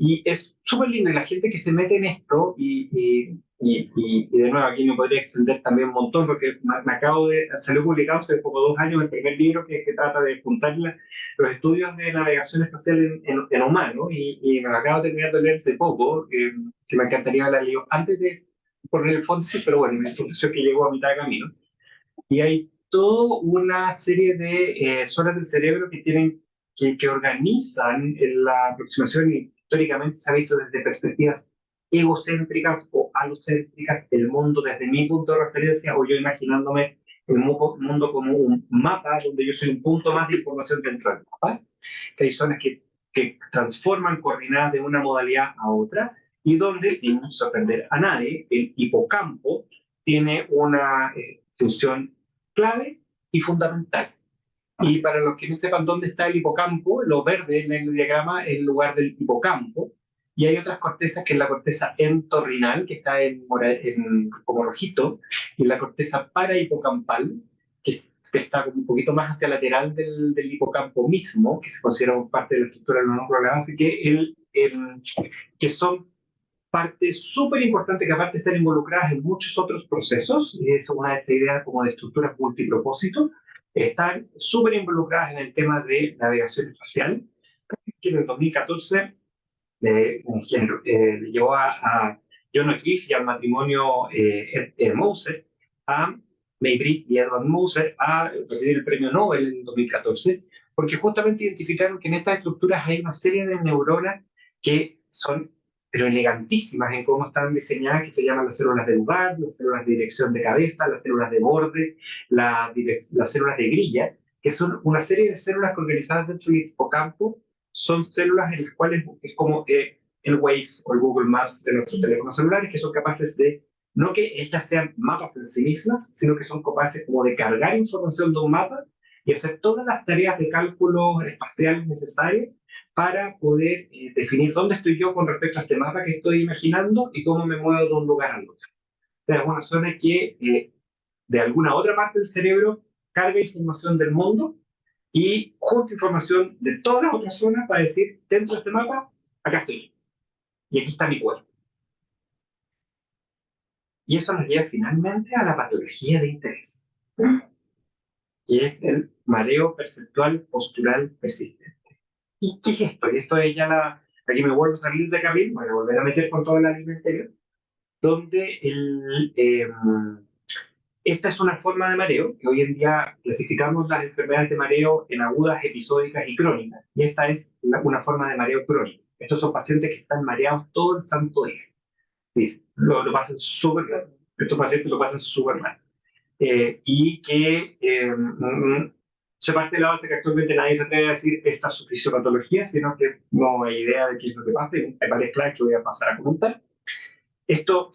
Y es súper lindo, y la gente que se mete en esto, y de nuevo aquí me podría extender también un montón, porque salió publicado hace poco 2 años el primer libro que trata de juntar los estudios de navegación espacial en humanos, y me lo acabo de terminar de leer hace poco, que me encantaría haberla leído antes de poner el fondo, pero bueno, una información que llegó a mitad de camino. Y hay toda una serie de zonas del cerebro que organizan la aproximación y históricamente se ha visto desde perspectivas egocéntricas o alocéntricas, el mundo desde mi punto de referencia, o yo imaginándome el mundo como un mapa donde yo soy un punto más de información dentro del mapa, que hay zonas que transforman coordenadas de una modalidad a otra, y donde, sin sorprender a nadie, el hipocampo tiene una función clave y fundamental. Y para los que no sepan dónde está el hipocampo, lo verde en el diagrama es el lugar del hipocampo, y hay otras cortezas, que es la corteza entorrinal, que está como rojito, y la corteza parahipocampal, que está como un poquito más hacia lateral del hipocampo mismo, que se considera parte de la estructura del núcleo de la base, que son partes súper importantes que aparte están involucradas en muchos otros procesos, y es una de estas ideas como de estructuras multipropósito, están súper involucradas en el tema de navegación espacial, que en el 2014 le llevó a John O'Keefe y al matrimonio Moser, a May-Britt y Edward Moser, a recibir el premio Nobel en 2014, porque justamente identificaron que en estas estructuras hay una serie de neuronas que son pero elegantísimas en cómo están diseñadas, que se llaman las células de lugar, las células de dirección de cabeza, las células de borde, las células de grilla, que son una serie de células que organizadas dentro del hipocampo son células en las cuales es como el Waze o el Google Maps de nuestros teléfonos celulares, que son capaces de, no que ellas sean mapas en sí mismas, sino que son capaces como de cargar información de un mapa y hacer todas las tareas de cálculo espacial necesarias para poder definir dónde estoy yo con respecto a este mapa que estoy imaginando y cómo me muevo de un lugar al otro. O sea, es una zona que de alguna otra parte del cerebro carga información del mundo y junta información de todas las otras zonas para decir, dentro de este mapa, acá estoy. Y aquí está mi cuerpo. Y eso nos lleva finalmente a la patología de interés, que es el mareo perceptual postural persistente. ¿Y qué es esto? Y esto es ya aquí me vuelvo a salir de carril, me voy a volver a meter con toda la línea anterior, donde esta es una forma de mareo, que hoy en día clasificamos las enfermedades de mareo en agudas, episódicas y crónicas, y esta es una forma de mareo crónico. Estos son pacientes que están mareados todo el santo día. Sí, lo pasan súper mal. Estos pacientes lo pasan súper mal. Y que se parte de la base que actualmente nadie se atreve a decir esta es su fisiopatología, sino que no hay idea de qué es lo que pasa, y hay varias claves que voy a pasar a comentar. Esto,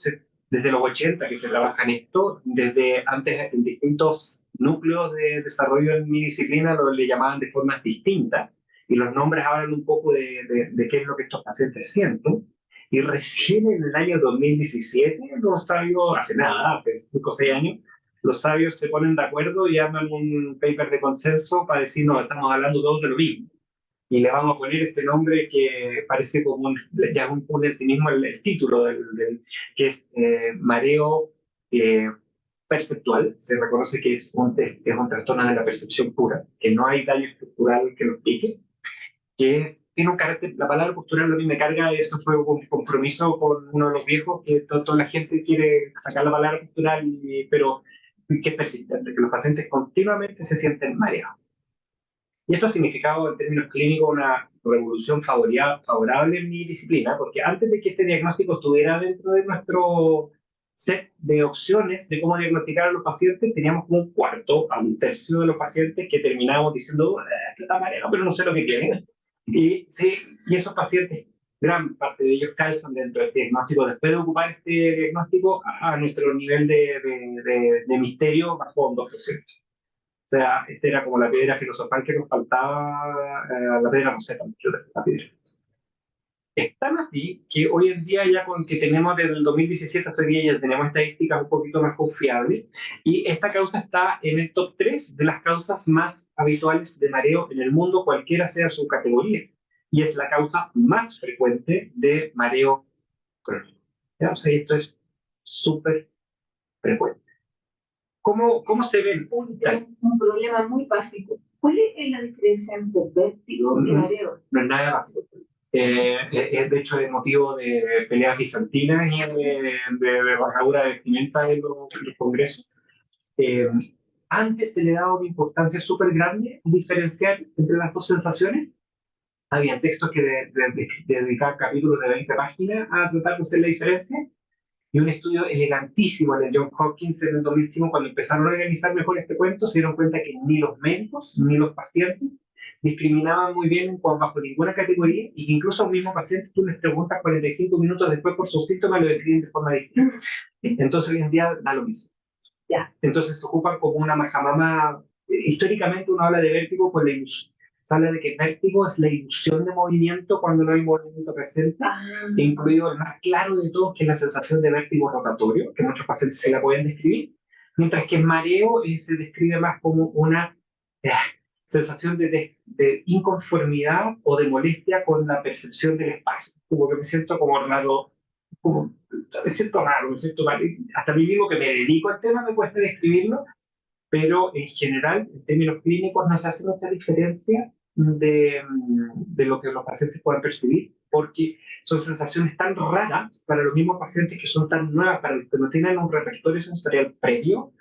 desde los 80 que se trabaja en esto, desde antes en distintos núcleos de desarrollo en mi disciplina le llamaban de formas distintas, y los nombres hablan un poco de qué es lo que estos pacientes sienten. Y recién en el año 2017, los sabios, hace nada, hace 5 o 6 años, los sabios se ponen de acuerdo y arman un paper de consenso para decir, no, estamos hablando todos de lo mismo. Y le vamos a poner este nombre que parece como ya un en sí mismo el título, que es mareo perceptual. Se reconoce que es un trastorno de la percepción pura, que no hay daño estructural que lo explique, tiene un carácter, la palabra postural a mí me carga, y eso fue un compromiso con uno de los viejos, que toda la gente quiere sacar la palabra postural, pero que es persistente, que los pacientes continuamente se sienten mareados. Y esto ha significado en términos clínicos una revolución favorable en mi disciplina, porque antes de que este diagnóstico estuviera dentro de nuestro set de opciones de cómo diagnosticar a los pacientes, teníamos como un cuarto a un tercio de los pacientes que terminábamos diciendo, que está mareado, pero no sé lo que tiene. Y, sí, y esos pacientes, gran parte de ellos calzan dentro de este diagnóstico. Después de ocupar este diagnóstico, a nuestro nivel de misterio bajó un 2%. O sea, esta era como la piedra filosofal que nos faltaba, la piedra roseta, la piedra. Es tan así que hoy en día ya con que tenemos desde el 2017 hasta hoy día ya tenemos estadísticas un poquito más confiables, y esta causa está en el top 3 de las causas más habituales de mareo en el mundo, cualquiera sea su categoría, y es la causa más frecuente de mareo crónico. ¿Ya? O sea, esto es súper frecuente. ¿Cómo se ven? Un problema muy básico. ¿Cuál es la diferencia entre vértigo y mareo? No es nada básico. Es de hecho el motivo de peleas bizantinas y de rajadura de vestimenta en los congresos. Antes se le daba una importancia súper grande diferenciar entre las dos sensaciones, Había textos que dedicaban capítulos de 20 páginas a tratar de hacer la diferencia, y un estudio elegantísimo de John Hopkins en el 2005, cuando empezaron a organizar mejor este cuento, se dieron cuenta que ni los médicos ni los pacientes discriminaban muy bien bajo ninguna categoría, y que incluso a un mismo paciente tú les preguntas 45 minutos después por sus síntomas, lo describen de forma distinta. Entonces hoy en día da lo mismo. Ya. Entonces se ocupan como una majamama. Históricamente uno habla de vértigo por la ilusión. Se habla de que el vértigo es la ilusión de movimiento cuando no hay movimiento presente, incluido el más claro de todos, que es la sensación de vértigo rotatorio, que muchos pacientes se la pueden describir, mientras que el mareo se describe más como una sensación de inconformidad o de molestia con la percepción del espacio, como que me siento como raro, me siento raro, me siento mal. Hasta a mí mismo que me dedico al tema me cuesta describirlo, pero en general, en términos clínicos, no se hace mucha diferencia de lo que los pacientes puedan percibir, porque son sensaciones tan raras para los mismos pacientes, que son tan nuevas para los que no tienen un repertorio sensorial previo,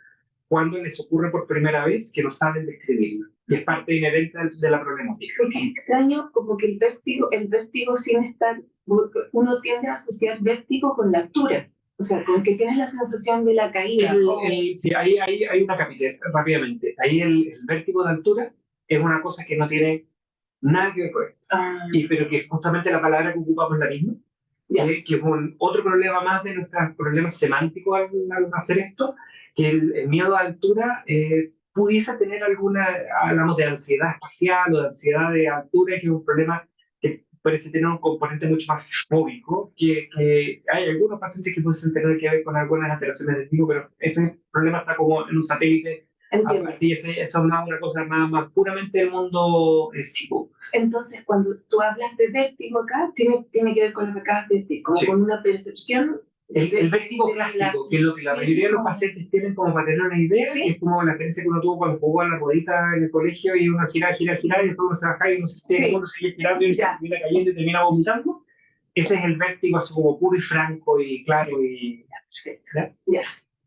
cuando les ocurre por primera vez, que no saben describirlo. Y es parte inherente de la problemática. Porque es extraño como que el vértigo sin estar, uno tiende a asociar vértigo con la altura, o sea, con que tienes la sensación de la caída. Sí, ahí hay una capilla, rápidamente. Ahí el vértigo de altura es una cosa que no tiene nada que ver con esto, pero que es justamente la palabra que ocupamos la misma, que es otro problema más de nuestros problemas semánticos al hacer esto, que el miedo a altura pudiese tener alguna, hablamos de ansiedad espacial o de ansiedad de altura, que es un problema que parece tener un componente mucho más fóbico, que hay algunos pacientes que pueden tener que ver con algunas alteraciones del tipo, pero ese problema está como en un satélite. Entiendo. Y eso es una cosa más puramente del mundo psico. Entonces, cuando tú hablas de vértigo acá, tiene que ver con lo que acabas de decir, como con una percepción. El vértigo clásico, que es lo que la mayoría de los pacientes tienen, como para tener una idea, es como la experiencia que uno tuvo cuando jugó a la ruedita en el colegio y uno gira, y después uno se baja y uno se sigue, uno sigue girando y uno termina cayendo y termina vomitando. Ese es el vértigo así como puro y franco y claro.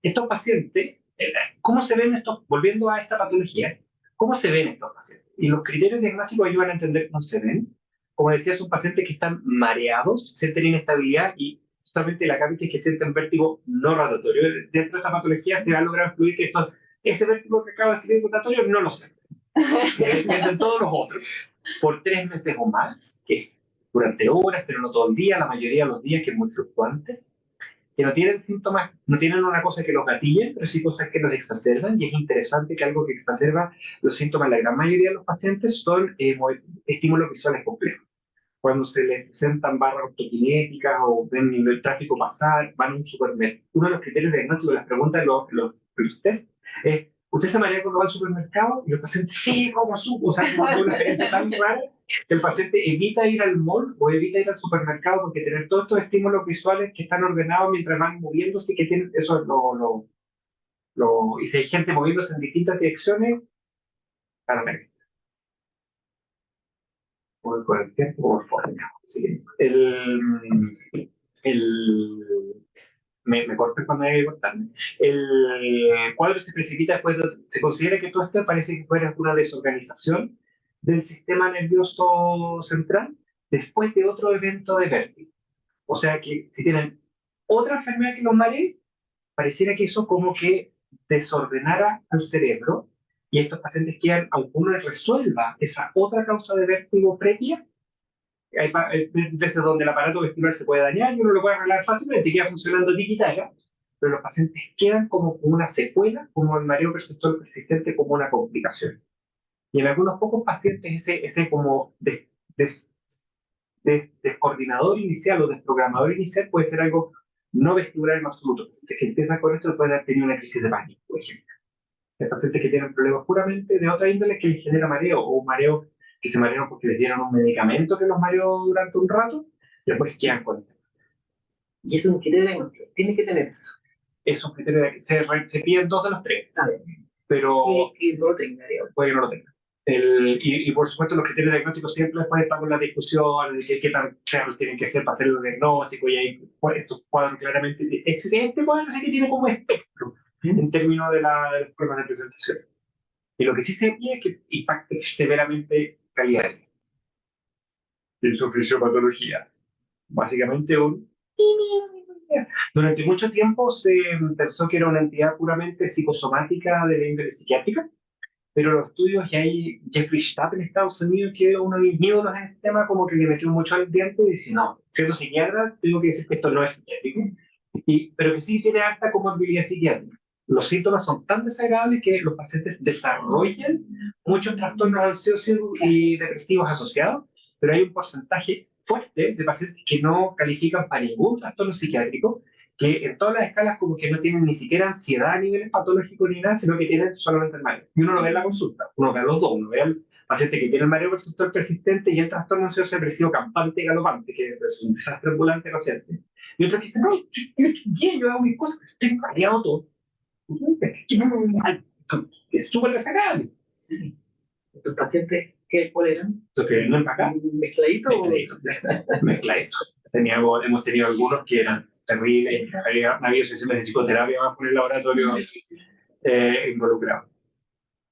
Estos pacientes, ¿cómo se ven estos? Volviendo a esta patología, ¿cómo se ven estos pacientes? Y los criterios diagnósticos ayudan a entender cómo se ven. Como decía, son pacientes que están mareados, sienten inestabilidad, y justamente la cápita es que sienten vértigo no rotatorio. Dentro de esta patología se va a lograr incluir que ese vértigo que acabo de escribir rotatorio no lo sienten. Sienten todos los otros por 3 meses o más, que es durante horas, pero no todo el día, la mayoría de los días, que es muy fluctuante, que no tienen síntomas, no tienen una cosa que los gatillen, pero sí cosas que los exacerban. Y es interesante que algo que exacerba los síntomas en la gran mayoría de los pacientes son estímulos visuales complejos. Cuando se les presentan barras ortokinéticas o ven el tráfico pasar, van a un supermercado. Uno de los criterios diagnósticos, las preguntas de los test, es: ¿usted se marea cuando va al supermercado? Y los pacientes, sí, ¿cómo supo? O sea, como una experiencia tan rara que el paciente evita ir al mall o evita ir al supermercado, porque tener todos estos estímulos visuales que están ordenados mientras van moviéndose, que tienen, eso es y si hay gente moviéndose en distintas direcciones, claramente. Con el tiempo, por favor. Me corté cuando hay que cortarme. El cuadro se precipita después se considera que todo esto parece que fuera una desorganización del sistema nervioso central después de otro evento de vértigo. O sea que si tienen otra enfermedad que los maree, pareciera que eso como que desordenara al cerebro, y estos pacientes quedan, aunque uno les resuelva esa otra causa de vértigo previa, hay veces donde el aparato vestibular se puede dañar y uno lo puede arreglar fácilmente, queda funcionando tiki-taka, pero los pacientes quedan como una secuela, como el mareo perceptual persistente, como una complicación. Y en algunos pocos pacientes ese como descoordinador inicial o desprogramador inicial puede ser algo no vestibular en absoluto. Pacientes que empiezan con esto pueden haber tenido una crisis de pánico, por ejemplo. Hay pacientes que tienen problemas puramente de otra índole que les genera mareo, o un mareo que se marearon porque les dieron un medicamento que los mareó durante un rato, y después quedan con esto. Y eso es un criterio diagnóstico. Tiene que tener eso. Es un criterio se piden 2 de los 3. Pero que no lo tenga, digamos. Puede que no lo tenga. Y por supuesto los criterios diagnósticos siempre después están con la discusión de qué tan claros tienen que ser para hacer el diagnóstico, y hay estos cuadros claramente. Este cuadro sí que tiene como espectro en términos de los problemas de presentación. Y lo que sí se ve es que impacta severamente calidad de vida. y su fisiopatología. Básicamente durante mucho tiempo se pensó que era una entidad puramente psicosomática de la índole psiquiátrica, pero los estudios, y hay Jeffrey Stapp en Estados Unidos, que es uno de mis ídolos en este tema, como que le metió mucho al diente y dice, no, siendo psiquiatra, tengo que decir que esto no es psiquiátrico, pero que sí tiene alta comorbilidad psiquiátrica. Los síntomas son tan desagradables que los pacientes desarrollan muchos trastornos ansiosos y depresivos asociados, pero hay un porcentaje fuerte de pacientes que no califican para ningún trastorno psiquiátrico, que en todas las escalas como que no tienen ni siquiera ansiedad a niveles patológicos ni nada, sino que tienen solamente el mareo. Y uno lo ve en la consulta, uno ve a los dos, uno ve al paciente que tiene el mareo persistente persistente y el trastorno ansioso depresivo campante y galopante, que es un desastre ambulante paciente. Y otros que dicen, no, yo estoy bien, yo hago mis cosas, estoy mareado todo. Es súper desagradable. ¿Tus pacientes cuáles eran? Los que vienen para acá, ¿Mezcladitos? mezcladitos. Hemos tenido algunos que eran terribles, había sesiones de psicoterapia más por el laboratorio involucrado.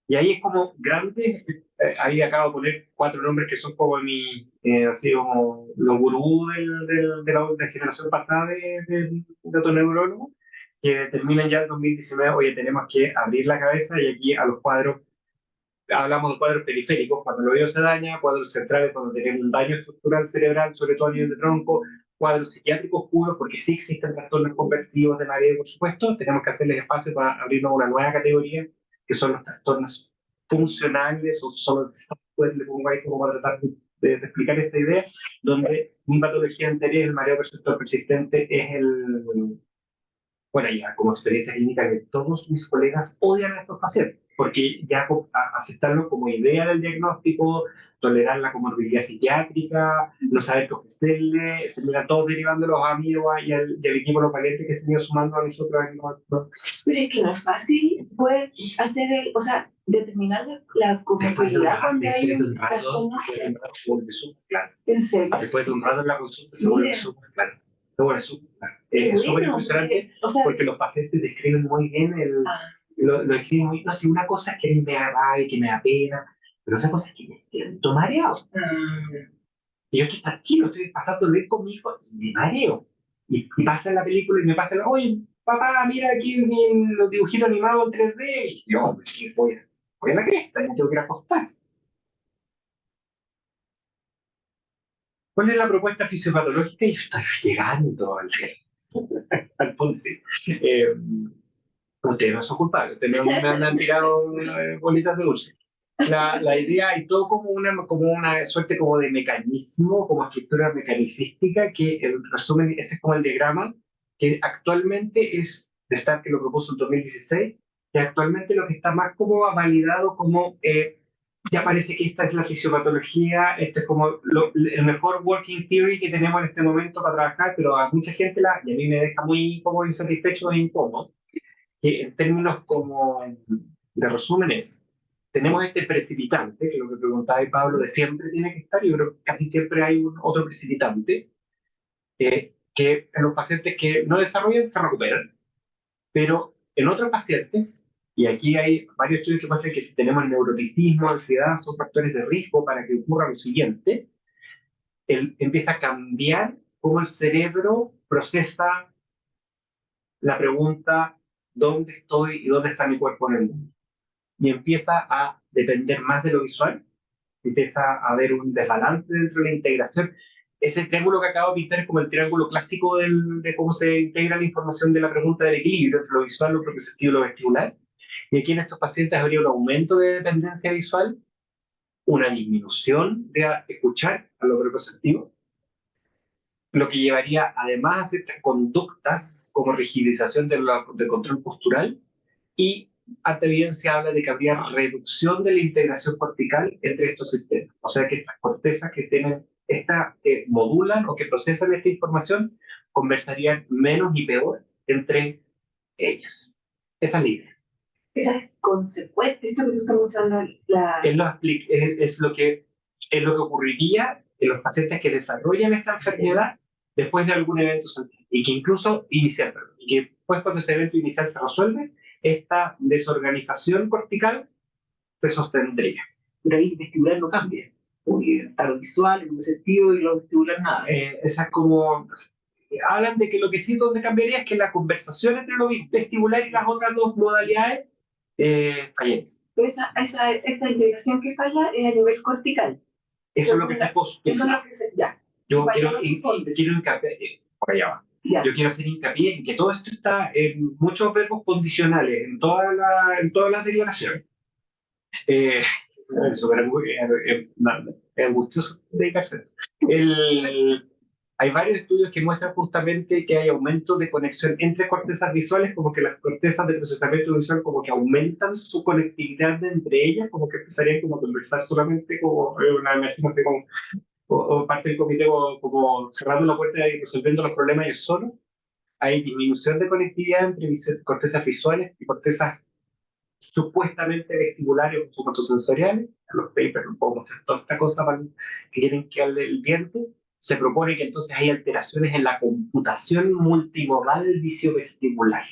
Y ahí es como grande, ahí acabo de poner 4 nombres que son como así como los gurús de la generación pasada de otoneurólogos, que terminan ya en 2019, oye, tenemos que abrir la cabeza y aquí a los cuadros, hablamos de cuadros periféricos, cuando el oído se daña, cuadros centrales, cuando tenemos un daño estructural cerebral, sobre todo a nivel de tronco, cuadros psiquiátricos puros, porque sí existen trastornos conversivos de mareo, por supuesto, tenemos que hacerles espacio para abrirnos una nueva categoría, que son los trastornos funcionales, o solo después le pongo ahí como para tratar de explicar esta idea, donde mi patología anterior, el mareo persistente, es bueno, ya como experiencia clínica, que todos mis colegas odian a estos pacientes, porque ya aceptarlo como idea del diagnóstico, tolerar la comorbilidad psiquiátrica, no saber qué ofrecerle, se mira todos derivándolos a mí y al equipo local que se han ido sumando a nosotros. Pero es que no es fácil poder hacer, o sea, determinar la comorbilidad cuando hay un trastorno. ¿En serio? Después de un rato en la consulta se vuelve súper claro. Se vuelve súper claro. Es súper impresionante porque los pacientes describen muy bien lo describen muy, no sé, una cosa es que me da rabia, que me da pena, pero otra cosa es que me siento mareado. Y yo estoy tranquilo, estoy pasando bien con mi hijo y me mareo. Y pasa en la película y me pasa, oye, papá, mira aquí los dibujitos animados en 3D. Y yo, voy a la cresta, me tengo que ir a acostar. ¿Cuál es la propuesta fisiopatológica? Y estoy llegando al punto. Ustedes no son culpables, ustedes me han tirado bolitas de dulce. La idea, y todo como una suerte como de mecanismo, como estructura mecanicística, que en resumen, este es como el diagrama, que actualmente es, de Stark que lo propuso en 2016, que actualmente lo que está más como validado como, ya parece que esta es la fisiopatología, este es como el mejor working theory que tenemos en este momento para trabajar, pero a mucha gente y a mí me deja muy como insatisfecho e incómodo, que en términos como de resúmenes, tenemos este precipitante, que es lo que preguntaba Pablo, de siempre tiene que estar, yo creo que casi siempre hay otro precipitante, que en los pacientes que no desarrollan se recuperan, pero en otros pacientes, y aquí hay varios estudios que muestran que si tenemos neuroticismo, ansiedad, son factores de riesgo para que ocurra lo siguiente, empieza a cambiar cómo el cerebro procesa la pregunta ¿dónde estoy y dónde está mi cuerpo en el mundo? Y empieza a depender más de lo visual, empieza a haber un desbalance dentro de la integración. Ese triángulo que acabo de pintar es como el triángulo clásico de cómo se integra la información de la pregunta del equilibrio entre lo visual, lo propioceptivo y lo vestibular. Y aquí en estos pacientes habría un aumento de dependencia visual, una disminución de escuchar a lo propioceptivo, lo que llevaría además a ciertas conductas como rigidización del control postural, y alta evidencia habla de que habría reducción de la integración cortical entre estos sistemas. O sea que estas cortezas que modulan o que procesan esta información conversarían menos y peor entre ellas. Esa es la idea. Esa es consecuente, esto que tú estás mostrando, Es lo que ocurriría en los pacientes que desarrollan esta enfermedad después de algún evento central, y que incluso inicial, y que después cuando ese evento inicial se resuelve, esta desorganización cortical se sostendría. Pero ahí el vestibular no cambia. porque está lo visual, el sentido y lo vestibular nada. Esas como... Hablan de que lo que sí donde cambiaría es que la conversación entre lo vestibular y las otras dos modalidades fallen. Pero esa integración que falla es a nivel cortical. Eso es lo que se postula. Eso es lo que se... Ya. Yo Falla quiero, los fondos. quiero hincapié, por allá va. Ya. Yo quiero hacer hincapié en que todo esto está en muchos verbos condicionales, en en todas las declaraciones. Es súper angustioso dedicarse a esto. Hay varios estudios que muestran justamente que hay aumento de conexión entre cortezas visuales, como que las cortezas de procesamiento visual como que aumentan su conectividad entre ellas, como que empezarían como a conversar solamente como una imaginación como o parte del comité como cerrando la puerta y resolviendo los problemas ellos solos. Hay disminución de conectividad entre cortezas visuales y cortezas supuestamente vestibulares o somatosensoriales. En los papers no puedo mostrar toda esta cosa para que quieren que hable el diente. Se propone que entonces hay alteraciones en la computación multimodal visiovestibular.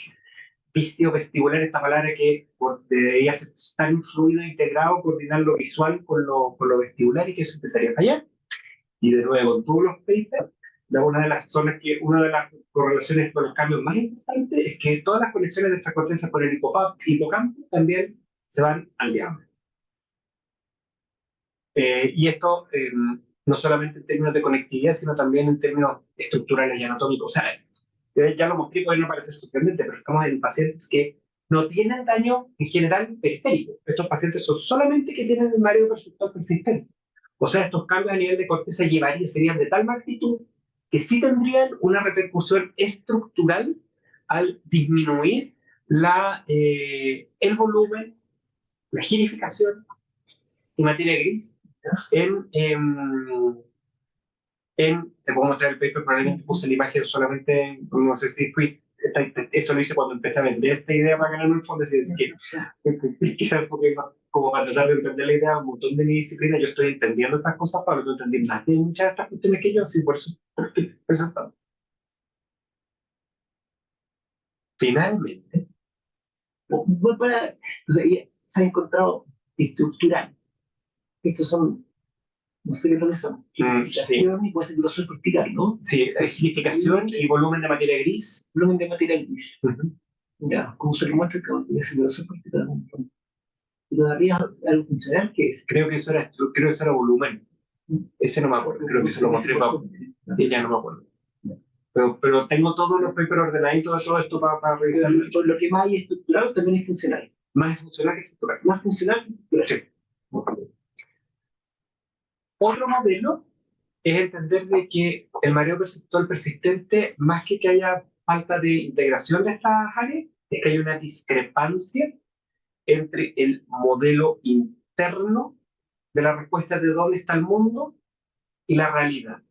Visiovestibular, esta palabra que debería ser tan fluido e integrado, coordinar lo visual con lo vestibular y que eso empezaría a fallar. Y de nuevo, en todos los papers, una de las correlaciones con los cambios más importantes es que todas las conexiones de estas cortezas con el hipocampo también se van al diablo. Y esto no solamente en términos de conectividad, sino también en términos estructurales y anatómicos. O sea, ya lo mostré, puede no parecer sorprendente, pero estamos en pacientes que no tienen daño en general periférico. Estos pacientes son solamente que tienen el mareo perceptual persistente. O sea, estos cambios a nivel de corteza serían de tal magnitud que sí tendrían una repercusión estructural al disminuir el volumen, la girificación y materia gris te puedo mostrar el paper, probablemente puse la imagen solamente, no sé si esto lo hice cuando empecé a vender esta idea para ganar un fondo, así que quizás porque como para tratar de entender la idea, un montón de mi disciplina, yo estoy entendiendo estas cosas, Pablo, no entendí más de muchas de estas cuestiones que yo, así por eso estoy presentando. Finalmente, Se ha encontrado estructural. Estos son, no sé qué es lo que son, girificación y puede ser grosor cortical, ¿no? Sí, girificación y volumen de materia gris. Volumen de materia gris. Ya, como se lo muestra que puede ser grosor cortical. Pero había algo funcional que es. Creo que eso era volumen. Ese no me acuerdo, creo que se lo mostré para... ya no me acuerdo. Pero tengo todos los papers ordenaditos, todo esto para revisar. Por lo que más hay estructural también es funcional. Más funcional que estructural. Más funcional que estructural. Sí. Otro modelo es entender de que el mareo perceptual persistente, más que haya falta de integración de estas áreas, es que hay una discrepancia entre el modelo interno de la respuesta de dónde está el mundo y la realidad.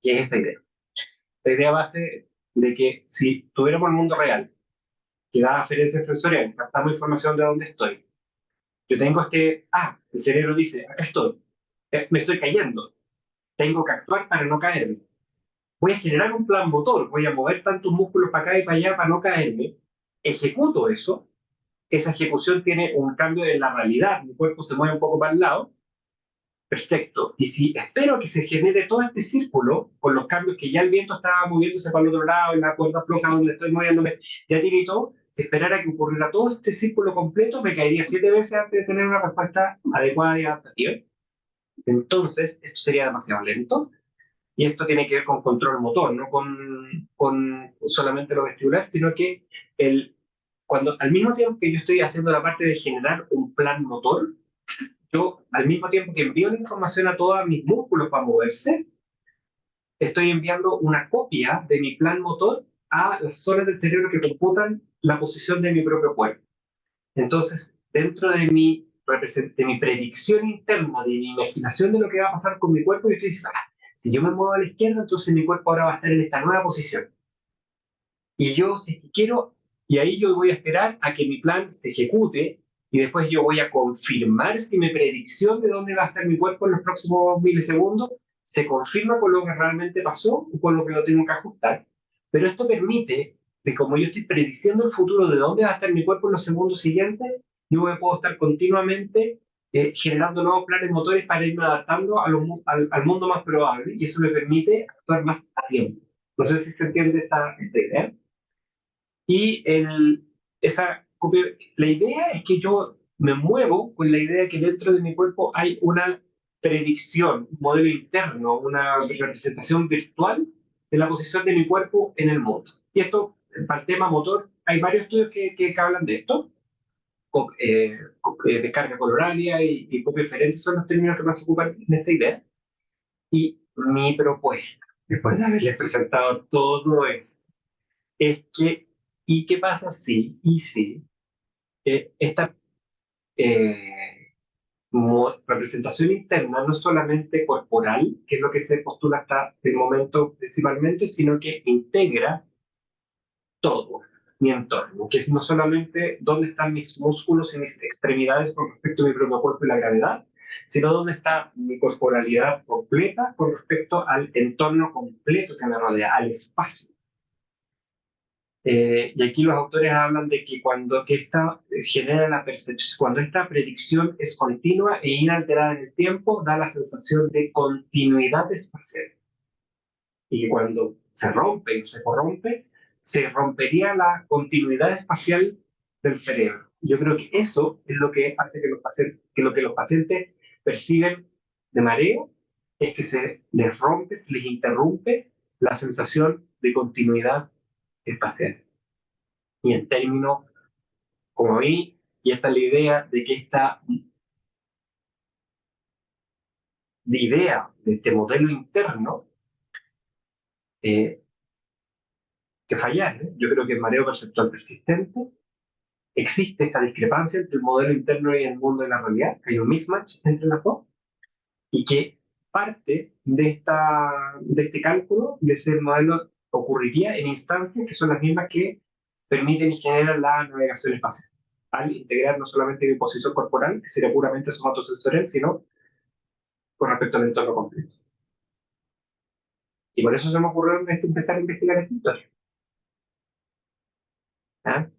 Y es esa idea. La idea base de que si tuviéramos el mundo real, que da aferencias sensoriales, captamos información de dónde estoy. Yo tengo el cerebro dice, acá estoy, me estoy cayendo, tengo que actuar para no caerme. Voy a generar un plan motor, voy a mover tantos músculos para acá y para allá para no caerme, ejecuto eso, esa ejecución tiene un cambio en la realidad, mi cuerpo se mueve un poco para el lado, perfecto. Y si espero que se genere todo este círculo, con los cambios que ya el viento estaba moviéndose para el otro lado, en la cuerda floja donde estoy moviéndome, ya tiene todo, si esperara que ocurriera todo este círculo completo, me caería 7 veces antes de tener una respuesta adecuada y adaptativa. Entonces, esto sería demasiado lento. Y esto tiene que ver con control motor, no con solamente lo vestibular, sino que cuando al mismo tiempo que yo estoy haciendo la parte de generar un plan motor, yo al mismo tiempo que envío la información a todos mis músculos para moverse, estoy enviando una copia de mi plan motor a las zonas del cerebro que computan la posición de mi propio cuerpo. Entonces, dentro de mi predicción interna, de mi imaginación de lo que va a pasar con mi cuerpo, yo estoy diciendo, si yo me muevo a la izquierda, entonces mi cuerpo ahora va a estar en esta nueva posición. Y yo, si quiero, y ahí yo voy a esperar a que mi plan se ejecute, y después yo voy a confirmar si mi predicción de dónde va a estar mi cuerpo en los próximos milisegundos se confirma con lo que realmente pasó o con lo que lo tengo que ajustar. Pero esto permite, de como yo estoy prediciendo el futuro de dónde va a estar mi cuerpo en los segundos siguientes, yo puedo estar continuamente generando nuevos planes motores para irme adaptando al mundo más probable, y eso me permite actuar más a tiempo. No sé si se entiende esta idea. Y la idea es que yo me muevo con la idea de que dentro de mi cuerpo hay una predicción, un modelo interno, una representación virtual de la posición de mi cuerpo en el mundo. Y esto, para el tema motor, hay varios estudios que hablan de esto. Descarga coloraria y copia diferente son los términos que más se ocupan en esta idea. Y mi propuesta, después de haberles presentado todo esto, es que, ¿y qué pasa si, y si, esta representación interna no es solamente corporal, que es lo que se postula hasta el momento principalmente, sino que integra todo mi entorno, que es no solamente dónde están mis músculos y mis extremidades con respecto a mi propio cuerpo y la gravedad, sino dónde está mi corporalidad completa con respecto al entorno completo que me rodea, al espacio. Y aquí los autores hablan de que cuando esta genera la percepción, cuando esta predicción es continua e inalterada en el tiempo, da la sensación de continuidad espacial. Y cuando se rompe o se corrompe, se rompería la continuidad espacial del cerebro. Yo creo que eso es lo que hace que lo que los pacientes perciben de mareo es que se les rompe, se les interrumpe la sensación de continuidad espacial. Y en términos, como vi, y esta es la idea de que esta idea de este modelo interno que fallar. Yo creo que el mareo perceptual persistente existe esta discrepancia entre el modelo interno y el mundo de la realidad, hay un mismatch entre las dos, y que parte de este cálculo, de ese modelo, ocurriría en instancias que son las mismas que permiten y generan la navegación espacial, al integrar no solamente mi posición corporal, que sería puramente somatosensorial, sino con respecto al entorno completo. Y por eso se me ocurrió empezar a investigar esta historia. ¿Ah?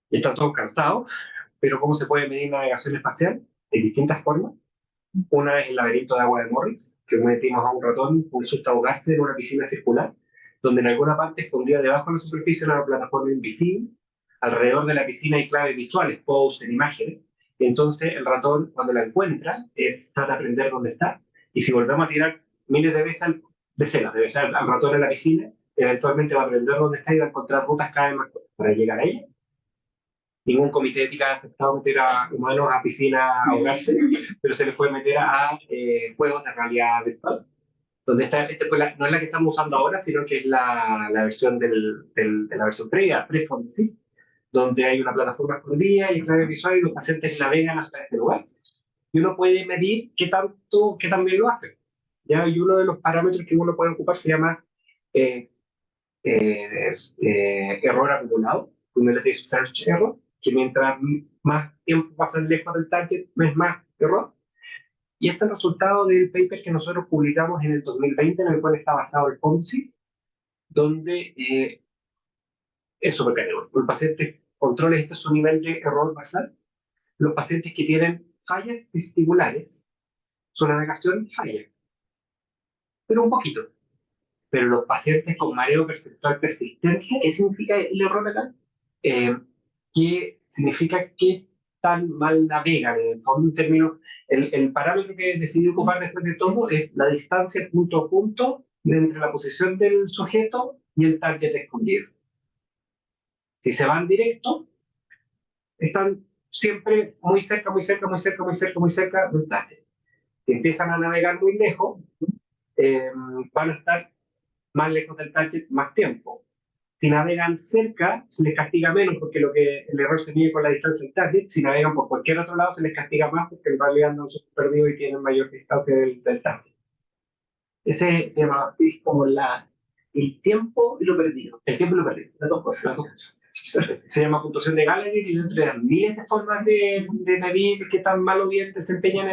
Y están todos cansados, pero ¿cómo se puede medir navegación espacial? De distintas formas. Una es el laberinto de agua de Morris, que metimos a un ratón que resulta ahogarse en una piscina circular, donde en alguna parte escondida debajo de la superficie una plataforma invisible. Alrededor de la piscina hay claves visuales, posts, imágenes. Y entonces el ratón, cuando la encuentra, trata de aprender dónde está. Y si volvemos a tirar miles de veces al ratón en la piscina, eventualmente va a aprender dónde está y va a encontrar rutas cada vez más cortas para llegar a ella. Ningún comité de ética ha aceptado meter a humanos a piscina a ahogarse, pero se les puede meter a juegos de realidad virtual. Donde no es la que estamos usando ahora, sino que es la versión de la versión previa, pre-Fondesit, donde hay una plataforma escondida y clave visual y los pacientes navegan hasta este lugar. Y uno puede medir qué tan bien lo hacen. ¿Ya? Y uno de los parámetros que uno puede ocupar se llama error acumulado, cumulative search error, que mientras más tiempo pasan lejos del target, es más error. Y este es el resultado del paper que nosotros publicamos en el 2020, en el cual está basado el Fondesit, donde es súper categórico. El paciente controla su nivel de error basal. Los pacientes que tienen fallas vestibulares, su navegación falla, pero un poquito. Pero los pacientes con mareo perceptual persistente, ¿Qué significa el error acá? que significa que tan mal navegan. En el fondo, en términos, el parámetro que decidí ocupar después de todo es la distancia punto a punto entre la posición del sujeto y el target escondido. Si se van directo, están siempre muy cerca, muy cerca, muy cerca, muy cerca, muy cerca del target. Si empiezan a navegar muy lejos, van a estar más lejos del target más tiempo. Si navegan cerca, se les castiga menos porque el error se mide con la distancia del target. Si navegan por cualquier otro lado, se les castiga más porque en realidad andan perdidos y tienen mayor distancia del target. Ese se llama, Es como el tiempo y lo perdido. el tiempo y lo perdido. Las dos cosas. Las dos cosas. Se llama puntuación de Gallagher y dentro de las miles de formas de medir qué tan mal o bien desempeñan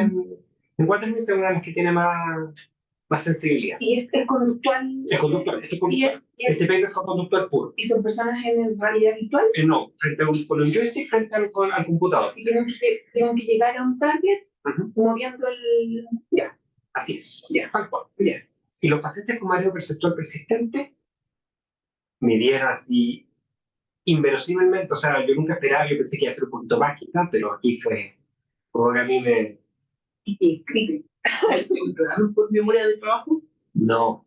en Waterman, es una de las que tiene más más sensibilidad. Y es conductual. Es conductual, esto es Y conductual. Este paper fue conductual puro. ¿Y son personas en realidad virtual? No, con un joystick frente al computador. Y tienen que llegar a un target moviendo el... Ya. Así es, Ya. tal cual. Ya. Y los pacientes con mareo perceptual persistente midieron así inverosímilmente, o sea, yo nunca esperaba, yo pensé que iba a ser un poquito más quizás, pero aquí fue como que a mí me... Y ¿controlaron por memoria de trabajo? No.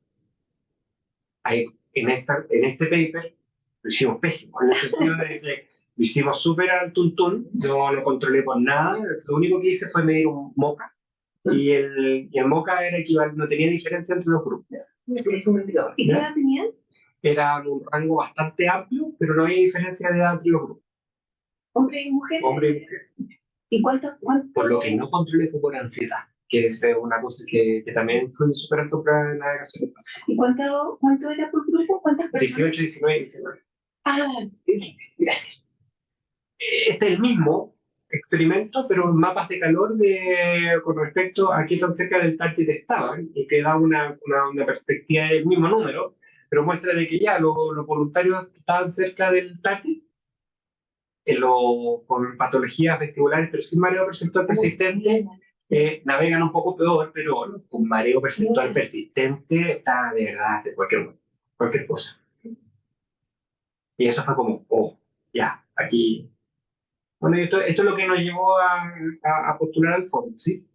En este paper lo hicimos pésimo, en el sentido de que lo hicimos súper al tuntún, no lo controlé por nada, lo único que hice fue medir un MOCA, y el MOCA era equivalente, no tenía diferencia entre los grupos. Es un indicador. ¿Y qué edad tenían? Era un rango bastante amplio, pero no había diferencia de edad entre los grupos, ¿Hombres y mujeres? hombre y mujer. ¿Y cuánto? Por lo que no controlé fue por ansiedad, que es una cosa que también influye súper en tu prueba de navegación. ¿Y cuánto era por grupo? ¿Cuántas personas? 18, 19 y 19. Ah, Gracias. Este es el mismo experimento, pero en mapas de calor con respecto a qué tan cerca del target estaban, y que da una perspectiva del mismo número, pero muestra de que ya los voluntarios estaban cerca del target, con patologías vestibulares, pero sin mareo perceptual persistente, navegan un poco peor, pero con mareo perceptual persistente está de verdad hace cualquier cosa. Y eso fue como, oh, ya, aquí. Bueno, esto es lo que nos llevó a postular al fondo, ¿sí?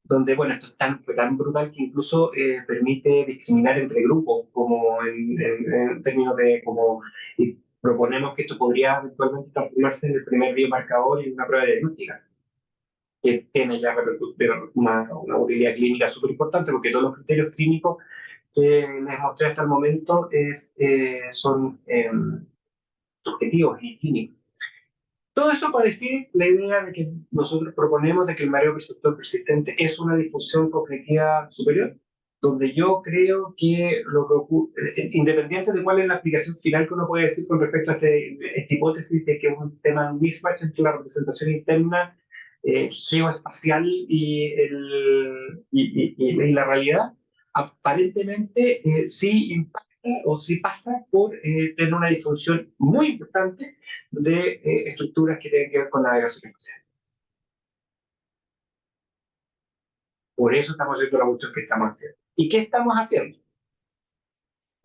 Donde, bueno, esto fue tan brutal que incluso permite discriminar entre grupos, como en términos de como y proponemos que esto podría eventualmente transformarse en el primer biomarcador y en una prueba diagnóstica, que tiene ya una utilidad clínica súper importante, porque todos los criterios clínicos que les mostré hasta el momento son subjetivos y clínicos. Todo eso para decir la idea de que nosotros proponemos de que el mareo perceptual persistente es una disfunción cognitiva superior, donde yo creo que lo que ocurre, independiente de cuál es la aplicación final que uno puede decir con respecto a esta hipótesis de que es un tema de un mismatch entre la representación interna geoespacial y la realidad, aparentemente sí impacta o sí pasa por tener una disfunción muy importante de estructuras que tienen que ver con navegación espacial. Por eso estamos haciendo la cuestión que estamos haciendo. ¿Y qué estamos haciendo?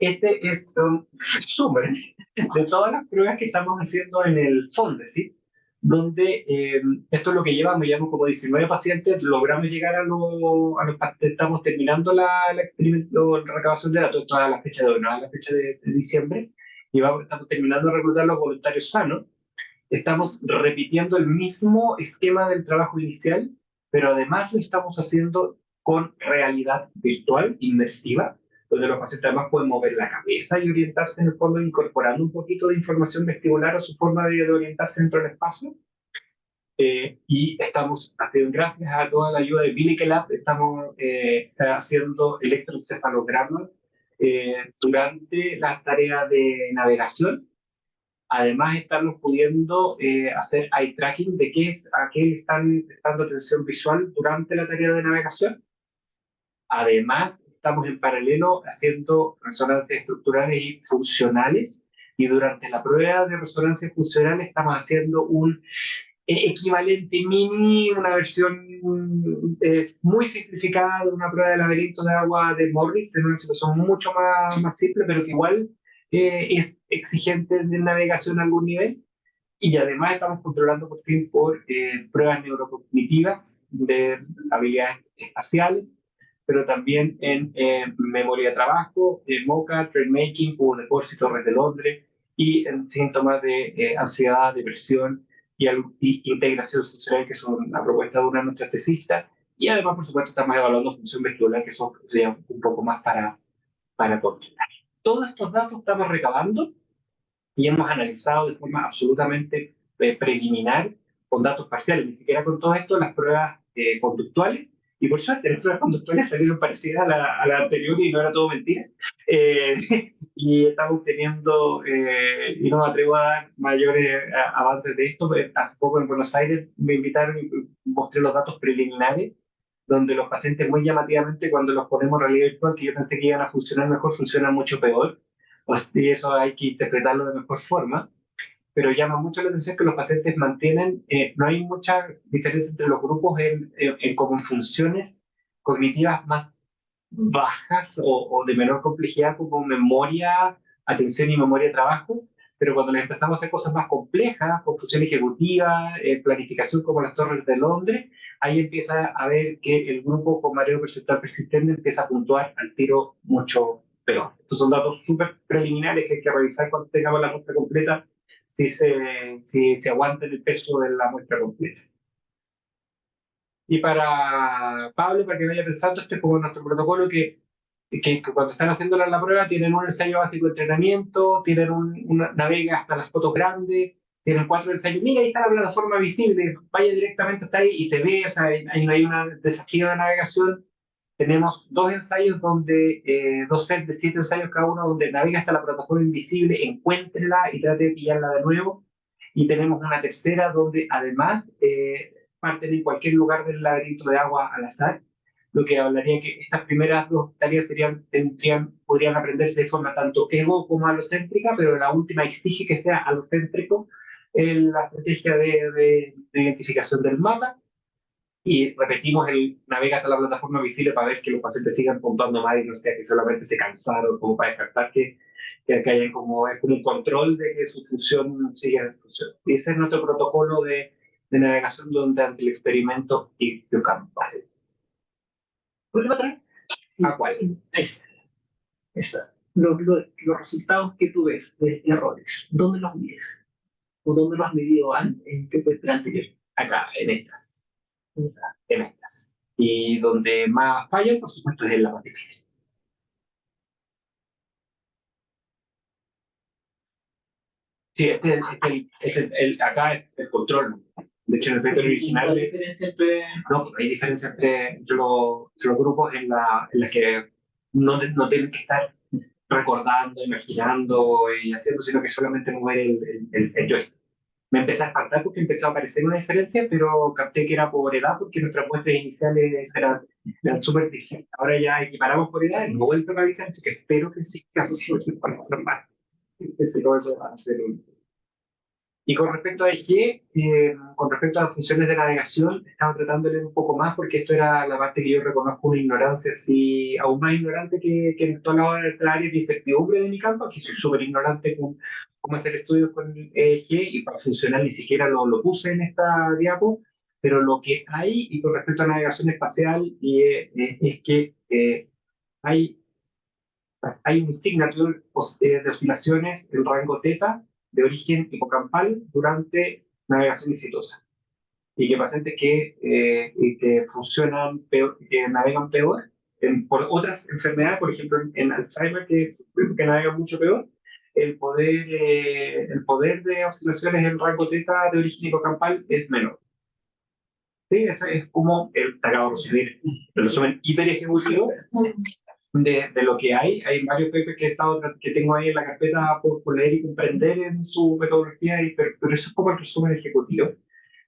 Este es un resumen de todas las pruebas que estamos haciendo en el FONDESI, donde esto es lo que llevamos como 19 pacientes, logramos llegar a los pacientes, estamos terminando la recabación de datos, toda la fecha de hoy, no a la fecha de diciembre, y estamos terminando de reclutar los voluntarios sanos. Estamos repitiendo el mismo esquema del trabajo inicial, pero además lo estamos haciendo con realidad virtual, inmersiva, donde los pacientes además pueden mover la cabeza y orientarse en el fondo, incorporando un poquito de información vestibular a su forma de orientarse dentro del espacio. Y estamos haciendo, gracias a toda la ayuda de Billy Lab, estamos haciendo electroencefalogramas durante las tareas de navegación. Además, estamos pudiendo hacer eye tracking de a qué le están prestando atención visual durante la tarea de navegación. Además, estamos en paralelo haciendo resonancias estructurales y funcionales, y durante la prueba de resonancia funcional estamos haciendo un equivalente mini, una versión muy simplificada de una prueba de laberinto de agua de Morris, en una situación mucho más simple, pero que igual es exigente de navegación a algún nivel. Y además estamos controlando por fin por pruebas neurocognitivas de habilidades espaciales, pero también en memoria de trabajo, MoCA, Trade Making, Juego de Corsi, Torres de Londres, y en síntomas de ansiedad, depresión y integración social, que son una propuesta de una de nuestras tesistas. Y además, por supuesto, estamos evaluando función vestibular, que son un poco más para controlar. Todos estos datos estamos recabando y hemos analizado de forma absolutamente preliminar, con datos parciales, ni siquiera con todo esto, las pruebas conductuales. Y por suerte, las pruebas conductuales salieron parecidas a la anterior y no era todo mentira. Y estamos teniendo, y no me atrevo a dar mayores avances de esto, hace poco en Buenos Aires me invitaron y mostré los datos preliminares donde los pacientes muy llamativamente cuando los ponemos en realidad virtual, que yo pensé que iban a funcionar mejor, funcionan mucho peor. Y eso hay que interpretarlo de mejor forma. Pero llama mucho la atención que los pacientes mantienen, no hay mucha diferencia entre los grupos en como en funciones cognitivas más bajas o de menor complejidad como memoria, atención y memoria de trabajo, pero cuando les empezamos a hacer cosas más complejas, con función ejecutiva, planificación como las Torres de Londres, ahí empieza a ver que el grupo con mareo perceptual persistente empieza a puntuar al tiro mucho peor. Estos son datos súper preliminares que hay que revisar cuando tengamos la muestra completa, si se aguanta el peso de la muestra completa. Y para Pablo, para que vaya pensando, este es como nuestro protocolo que cuando están haciendo la prueba tienen un ensayo básico de entrenamiento, tienen una navega hasta las fotos grandes, tienen 4 ensayos. Mira, ahí está la plataforma visible, vaya directamente hasta ahí y se ve, o sea, hay un desafío de navegación. Tenemos 2 ensayos donde, 2 sets de 7 ensayos cada uno, donde navega hasta la plataforma invisible, encuéntrela y trate de pillarla de nuevo. Y tenemos una tercera donde además parten en cualquier lugar del laberinto de agua al azar, lo que hablaría que estas primeras 2 tareas podrían aprenderse de forma tanto ego como alocéntrica, pero la última exige que sea alocéntrico en la estrategia de identificación del mapa. Y repetimos el navega hasta la plataforma visible para ver que los pacientes sigan puntuando mal y no sea que solamente se cansaron, como para descartar que haya como, es como un control de que su función siga en función. Y ese es nuestro protocolo de navegación durante el experimento hipiocampal. ¿Vuelve atrás? ¿A cuál? Ahí está. Los resultados que tú ves de errores, ¿dónde los mides? ¿O dónde los has medido en qué muestra anterior? Acá, en estas. En estas. Y donde más fallan, por supuesto, es en la más difícil. Sí, acá es el control. De hecho, en el paper original. ¿No hay diferencia entre.? No, hay diferencia entre los grupos en las que no tienen que estar recordando, imaginando y haciendo, sino que solamente mover el joystick. Me empecé a espantar porque empezó a aparecer una diferencia, pero capté que era por edad, porque nuestras muestras iniciales eran súper difíciles. Ahora ya equiparamos por edad y no he vuelto a revisar, así que espero que sí, casi para hacer más. Ese no eso va a ser un. Y con respecto a EG, con respecto a las funciones de navegación, estaba tratando de leer un poco más porque esto era la parte que yo reconozco una ignorancia así, aún más ignorante que en todas las áreas de incertidumbre de mi campo, que soy súper ignorante con cómo hacer estudios con EG y para funcionar ni siquiera lo puse en esta diapo, pero lo que hay y con respecto a navegación espacial es que hay un signature de oscilaciones en rango teta de origen hipocampal durante navegación exitosa. Y que pacientes que funcionan peor, que navegan peor por otras enfermedades, por ejemplo en Alzheimer, que navegan mucho peor, el poder de oscilaciones en rango teta de origen hipocampal es menor. Sí, ese es como te acabo de recibir el resumen hiper ejecutivo de lo que hay. Hay varios papers que tengo ahí en la carpeta por leer y comprender en su metodología, pero eso es como el resumen ejecutivo,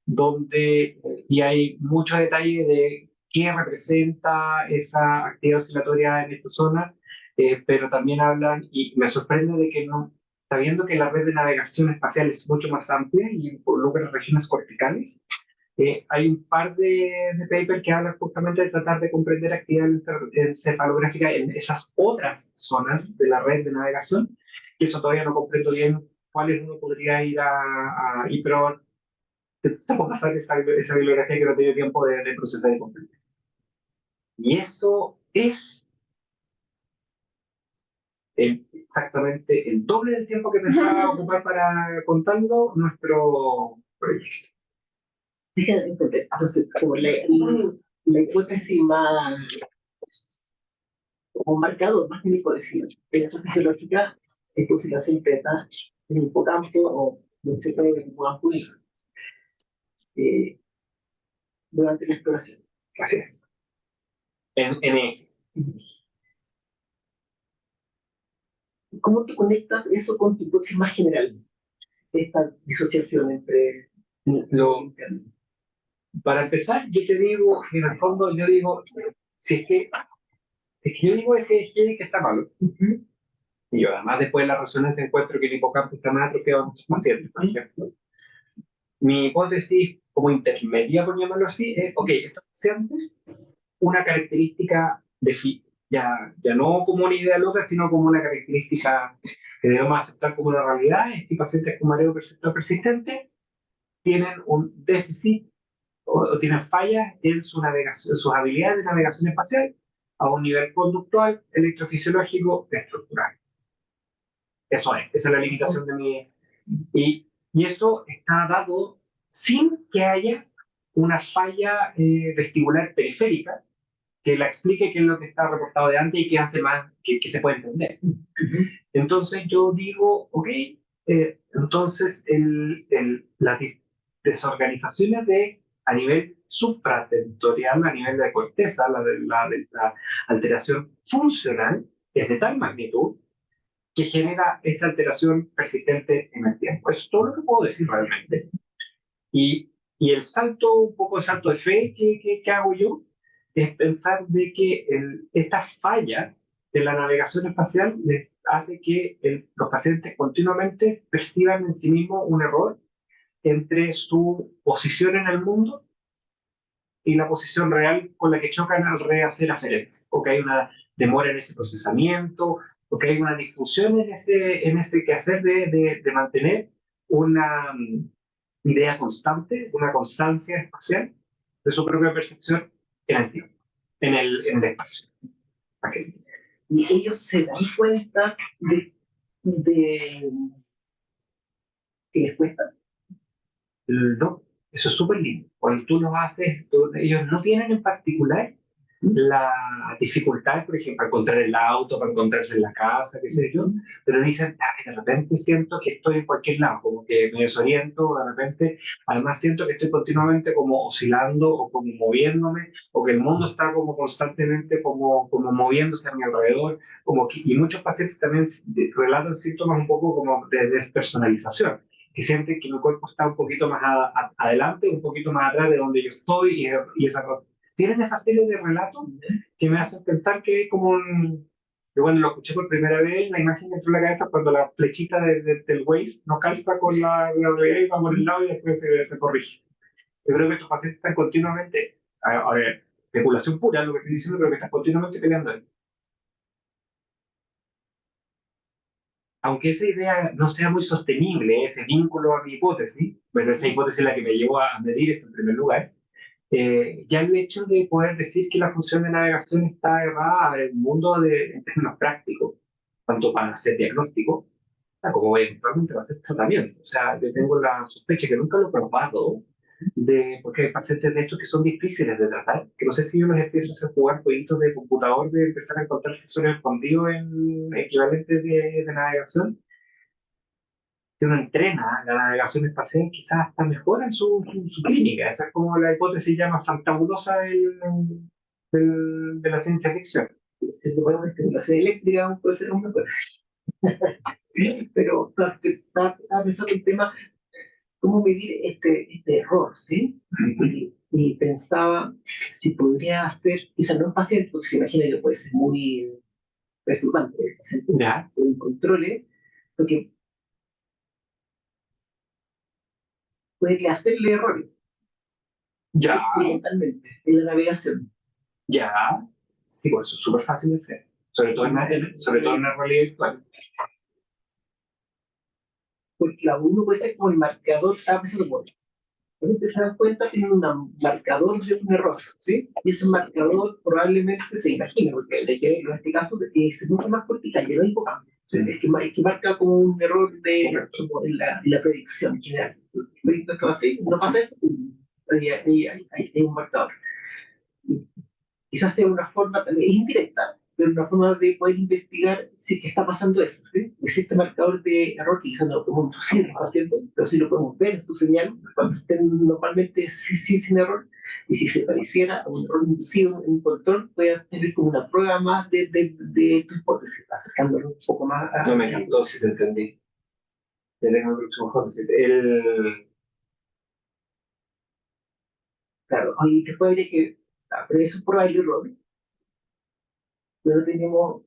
donde y hay mucho detalle de qué representa esa actividad oscilatoria en esta zona, pero también hablan, y me sorprende de que no, sabiendo que la red de navegación espacial es mucho más amplia y involucra regiones corticales, hay un par de papers que hablan justamente de tratar de comprender actividad encefalográfica en esas otras zonas de la red de navegación, que eso todavía no comprendo bien cuáles uno podría ir a pero te puedo pasar esa bibliografía que no he tenido tiempo de procesar y comprender. Y eso es exactamente el doble del tiempo que pensaba ocupar para contarlo nuestro proyecto. Entonces, como la hipótesis más, como marcador, más que hipótesis, de la fisiológica, es que la teta en el hipocampo o en el cerebro del hipocampo durante la exploración. Así es. En eje. ¿Cómo tú conectas eso con tu hipótesis más general? Esta disociación entre Lo, Para empezar, yo te digo, en el fondo, yo digo, si es que yo digo ese eje que está malo. Y yo además después de la resonancia encuentro que el hipocampo está más atrofiado en nuestros pacientes, por ejemplo. Mi hipótesis como intermedia, por llamarlo así, es, ok, estos pacientes, una característica ya no como una idea loca, sino como una característica que debemos aceptar como una realidad, es que pacientes con mareo perceptor persistente tienen un déficit o tienen fallas en su navegación, sus habilidades de navegación espacial a un nivel conductual, electrofisiológico, estructural. Eso es, esa es la limitación de mi... Y eso está dado sin que haya una falla vestibular periférica que la explique qué es lo que está reportado de antes y que hace más, que se puede entender. Entonces yo digo, ok, entonces las desorganizaciones a nivel supratentorial, a nivel de corteza, la alteración funcional es de tal magnitud que genera esta alteración persistente en el tiempo. Eso es todo lo que puedo decir realmente. Y el salto, un poco el salto de fe que hago yo, es pensar de que esta falla de la navegación espacial les hace que los pacientes continuamente perciban en sí mismos un error entre su posición en el mundo y la posición real con la que chocan al rehacer aferencia, o que hay una demora en ese procesamiento, o que hay una discusión en ese quehacer de mantener una idea constante, una constancia espacial de su propia percepción en el tiempo, en el espacio. Okay. Y ellos se dan cuenta de que les cuesta. No, eso es súper lindo. Cuando tú lo haces, ellos no tienen en particular la dificultad, por ejemplo, para encontrar el auto, para encontrarse en la casa, qué sé yo, pero dicen, de repente siento que estoy en cualquier lado, como que me desoriento, de repente, además siento que estoy continuamente como oscilando o como moviéndome, o que el mundo está como constantemente como moviéndose a mi alrededor, y muchos pacientes también relatan síntomas un poco como de despersonalización, que sienten que mi cuerpo está un poquito más adelante, un poquito más atrás de donde yo estoy, y esa cosa. Tienen esa serie de relatos que me hacen pensar que es como un... Yo cuando lo escuché por primera vez, la imagen me entró en la cabeza cuando la flechita del Waze no calza con la realidad y va por el lado y después se corrige. Yo creo que estos pacientes están continuamente, a ver, especulación pura lo que estoy diciendo, pero que están continuamente peleando ahí. Aunque esa idea no sea muy sostenible, ese vínculo a mi hipótesis, bueno, esa hipótesis es la que me llevó a medir esto en primer lugar, ya el hecho de poder decir que la función de navegación está errada en el mundo en términos prácticos, tanto para hacer diagnóstico, como eventualmente va a hacer tratamiento. O sea, yo tengo la sospecha que nunca lo he probado, porque hay pacientes de estos que son difíciles de tratar, que no sé si yo los empiezo a hacer jugar jueguitos de computador, de empezar a encontrar tesoros escondidos en equivalentes de navegación. Si uno entrena la navegación espacial, quizás hasta mejora en su clínica. Esa es como la hipótesis ya más fantabulosa de la ciencia ficción. Si le ponemos estimulación eléctrica, puede ser un mejor. Pero estaba pensando en el tema, cómo medir este error, ¿sí? Y pensaba si podría hacer, quizás no es fácil, porque se imagina que puede ser muy perturbante, el paciente ¿Ya? con controles, porque puede hacerle errores ¿Ya? experimentalmente en la navegación. ¿Ya? Sí, pues eso es súper fácil de hacer, sobre todo en la realidad virtual. Porque la uno puede ser como el marcador, estaba pensando por eso. Cuando se dan cuenta, tienen un marcador de un error, ¿sí? Y ese marcador probablemente se imagina, porque de que en este caso es mucho más cortical, y no hipocampo. ¿Sí? Es que marca como un error como en la predicción general. Esto así, no pasa eso, hay un marcador. Quizás sea una forma también indirecta, pero una forma de poder investigar si es que está pasando eso. ¿Sí? Existe marcador de error que quizás no lo podemos inducir al paciente, pero sí lo podemos ver en su señal cuando estén normalmente sin error. Y si se pareciera a un error inducido en un control, puede tener como una prueba más de tu hipótesis, acercándolo un poco más a... No me encantó, si te entendí. Ya tengo el próximo hipótesis. Claro, y después habría que, pero eso es probable error, pero no tenemos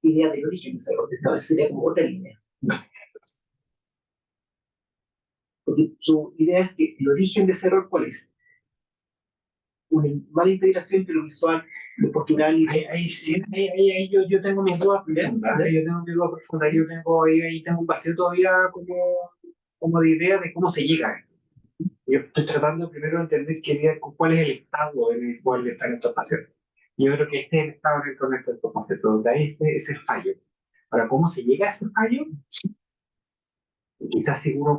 idea del origen de ese error, no, esa sería como otra línea. Porque su idea es que el origen de ese error, ¿cuál es? Una mala integración entre lo visual, lo postural y... Ahí yo tengo mis dudas profundas. Yo tengo mis dudas profundas. Ahí tengo un vacío todavía como de idea de cómo se llega a esto. Yo estoy tratando primero de entender cuál es el estado en el cual están estos pacientes. Yo creo que este es el estado en el cual están estos pacientes, donde hay ese fallo. Ahora, ¿cómo se llega a ese fallo? Quizás si uno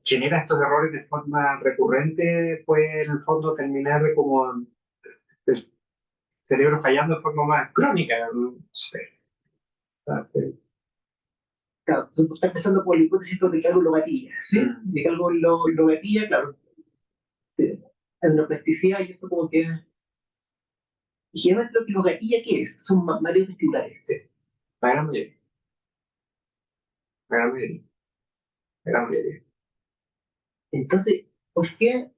genera estos errores de forma recurrente, puede en el fondo terminar de como el cerebro fallando de forma más crónica. No sé. Claro, está empezando por la hipótesis de que algo lo gatilla, ¿sí? De que algo lo gatilla, claro. En la plasticidad y eso como que... Y generalmente lo que lo gatilla, ¿qué es? Son mareos vestibulares. ¿Sí? La gran mayoría. La gran mayoría. La gran mayoría. Entonces, ¿por qué?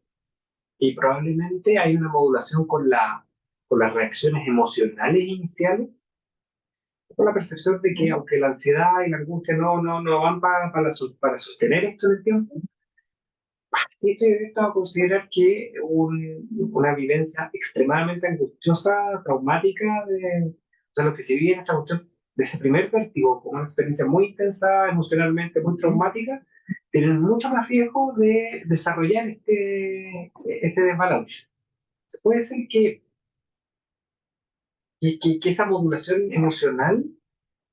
Y probablemente hay una modulación con las reacciones emocionales iniciales, con la percepción de que aunque la ansiedad y la angustia no van para sostener esto en el tiempo, sí estoy dispuesto a considerar que una vivencia extremadamente angustiosa, traumática, o sea, lo que se vive en esta cuestión de ese primer vértigo, como una experiencia muy intensa, emocionalmente muy traumática, tienen mucho más riesgo de desarrollar este desbalance. Puede ser que esa modulación emocional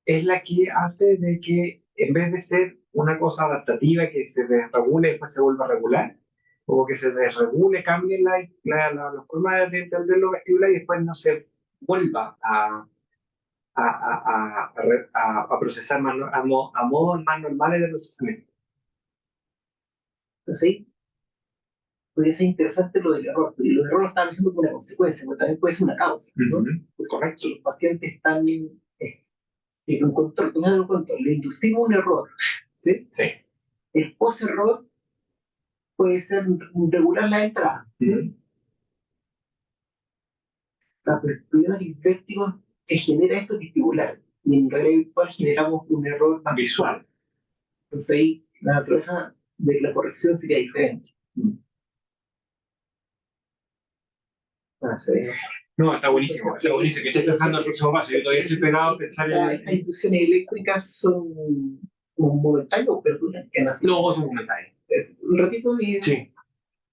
es la que hace de que en vez de ser una cosa adaptativa que se desregule y después se vuelva a regular, o que se desregule, cambie la forma de entender lo vestibular y después no se vuelva a procesar a modos más normales de procesamiento. Entonces, ahí podría ser interesante lo del error, porque los errores lo están pensando como una consecuencia, pero también puede ser una causa, ¿no? Pues, correcto, los pacientes están en un control, tomando un control, le inducimos un error, ¿sí? Sí. El post-error puede ser regular la entrada, ¿sí? Pero el problema es el vértigo que genera esto es vestibular, y en realidad virtual generamos un error más visual. Entonces ahí la naturaleza de la corrección sería diferente. Se ve, No, está buenísimo, que estés pensando el próximo paso. Yo todavía estoy pegado a pensar estas inducciones eléctricas son momentáneas o perduran, que así. No, son momentáneas. Un ratito y... Sí.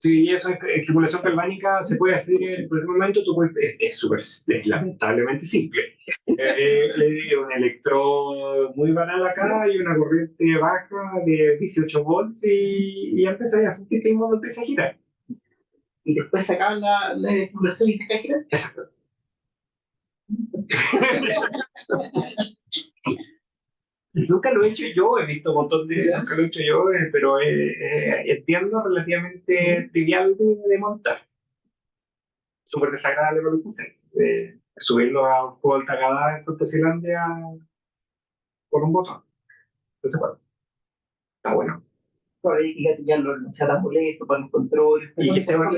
Sí, esa estimulación galvánica se puede hacer en cualquier momento, es súper, es lamentablemente simple. Un electrodo muy banal acá y una corriente baja de 18 volts y ya empezáis a sentir que el mundo empieza a girar. Y después sacaban la estimulación y te cae girar. Exacto. Nunca lo he hecho yo, he visto un montón de... Nunca lo he hecho yo, pero entiendo relativamente trivial de montar. Súper desagradable para el paciente. Subirlo a un juego de Altagadá en Fantasilandia por un botón. Entonces, bueno, está bueno. Y gatillarlo, no sea tan molesto para los controles, Y que sea para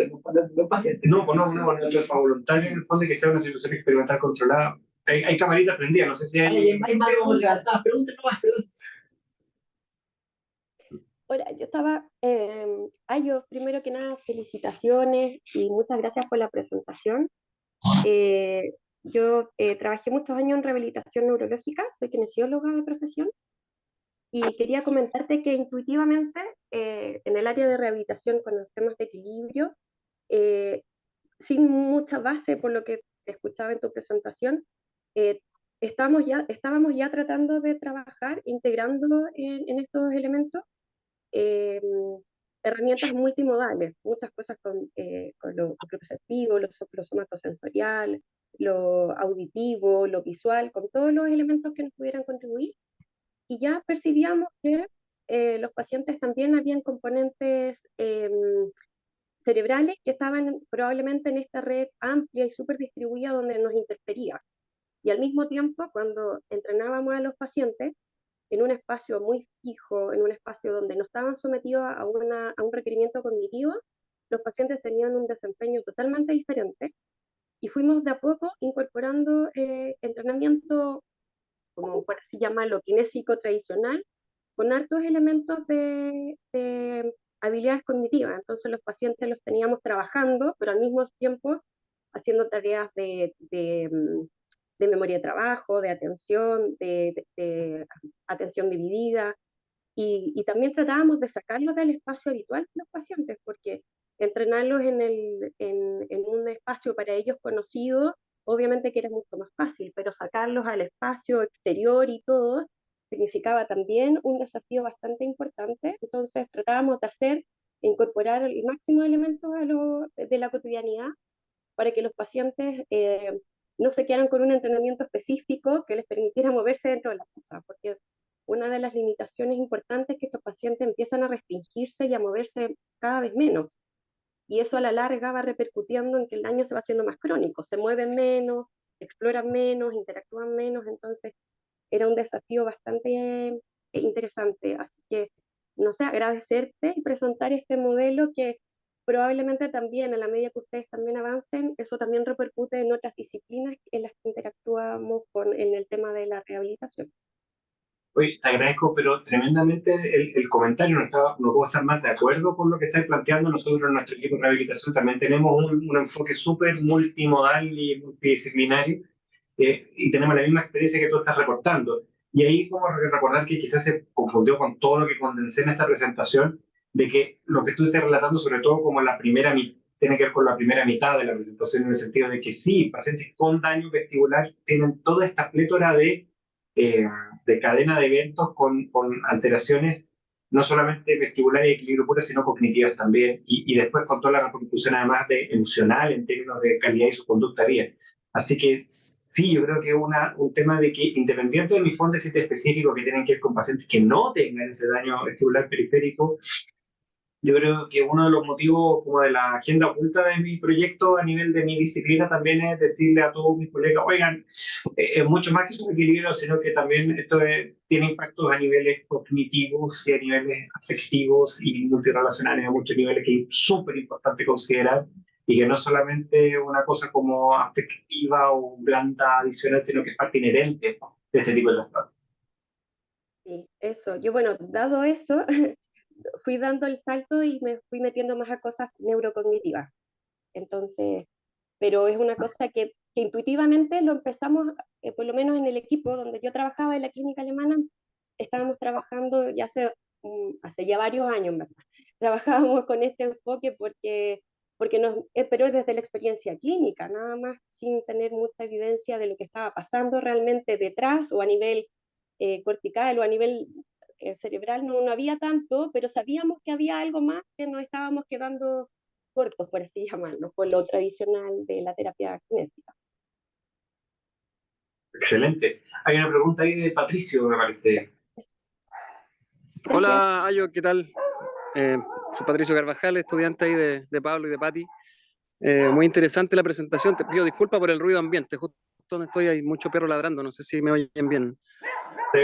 los pacientes. No, pues no es para voluntario en el fondo que sea una situación experimental controlada. Hay camaritas prendidas, no sé si hay... Hay manos levantadas, pregunta nomás, pregunta. Hola, yo estaba, yo primero que nada, felicitaciones y muchas gracias por la presentación. Yo trabajé muchos años en rehabilitación neurológica, soy kinesióloga de profesión, y quería comentarte que intuitivamente en el área de rehabilitación con los temas de equilibrio, sin mucha base por lo que te escuchaba en tu presentación, estábamos ya tratando de trabajar integrando en estos elementos eh, herramientas multimodales, muchas cosas con lo perceptivo, lo somatosensorial, lo auditivo, lo visual, con todos los elementos que nos pudieran contribuir. Y ya percibíamos que los pacientes también habían componentes cerebrales que estaban probablemente en esta red amplia y súper distribuida donde nos interfería. Y al mismo tiempo, cuando entrenábamos a los pacientes, en un espacio muy fijo, en un espacio donde no estaban sometidos a un requerimiento cognitivo, los pacientes tenían un desempeño totalmente diferente y fuimos de a poco incorporando entrenamiento, como por así llamarlo, kinésico tradicional, con hartos elementos de habilidades cognitivas. Entonces los pacientes los teníamos trabajando, pero al mismo tiempo haciendo tareas de memoria de trabajo, de atención, de atención dividida, y también tratábamos de sacarlos del espacio habitual de los pacientes, porque entrenarlos en un espacio para ellos conocido, obviamente que era mucho más fácil, pero sacarlos al espacio exterior y todo, significaba también un desafío bastante importante. Entonces tratábamos de incorporar el máximo de elementos de la cotidianidad para que los pacientes no se quedaran con un entrenamiento específico que les permitiera moverse dentro de la casa, porque una de las limitaciones importantes es que estos pacientes empiezan a restringirse y a moverse cada vez menos, y eso a la larga va repercutiendo en que el daño se va haciendo más crónico, se mueven menos, exploran menos, interactúan menos. Entonces era un desafío bastante interesante, así que, no sé, agradecerte y presentar este modelo que probablemente también, a la medida que ustedes también avancen, eso también repercute en otras disciplinas en las que interactuamos en el tema de la rehabilitación. Oye, te agradezco, pero tremendamente el comentario, no puedo estar más de acuerdo con lo que estáis planteando. Nosotros en nuestro equipo de rehabilitación también tenemos un enfoque súper multimodal y multidisciplinario, y tenemos la misma experiencia que tú estás reportando. Y ahí como recordar que quizás se confundió con todo lo que condensé en esta presentación, de que lo que tú estás relatando, sobre todo como la primera tiene que ver con la primera mitad de la presentación, en el sentido de que sí, pacientes con daño vestibular tienen toda esta plétora eh, de cadena de eventos con alteraciones no solamente vestibulares y equilibrio puro, sino cognitivas también, y después con toda la repercusión además de emocional en términos de calidad y su conducta bien. Así que sí, yo creo que un tema de que, independiente de mi fondo de sitio específico que tienen que ver con pacientes que no tengan ese daño vestibular periférico, yo creo que uno de los motivos como de la agenda oculta de mi proyecto a nivel de mi disciplina también es decirle a todos mis colegas, oigan, es mucho más que un equilibrio, sino que también tiene impactos a niveles cognitivos y a niveles afectivos y multirrelacionales, a muchos niveles que es súper importante considerar, y que no solamente una cosa como afectiva o blanda adicional, sino que es parte inherente de este tipo de trastornos. Sí, eso. Yo, bueno, dado eso, fui dando el salto y me fui metiendo más a cosas neurocognitivas. Entonces, pero es una cosa que intuitivamente lo empezamos, por lo menos en el equipo donde yo trabajaba en la clínica alemana, estábamos trabajando ya hace ya varios años, ¿verdad? Trabajábamos con este enfoque pero es desde la experiencia clínica, nada más, sin tener mucha evidencia de lo que estaba pasando realmente detrás o a nivel cortical o a nivel cerebral. No había tanto, pero sabíamos que había algo más, que nos estábamos quedando cortos, por así llamarlo, por lo tradicional de la terapia cinética. Excelente. Hay una pregunta ahí de Patricio, me parece. Hola, Ayo, ¿qué tal? Soy Patricio Carvajal, estudiante ahí de Pablo y de Patti. Muy interesante la presentación. Te pido disculpas por el ruido ambiente. Justo donde estoy hay mucho perro ladrando. No sé si me oyen bien. Sí.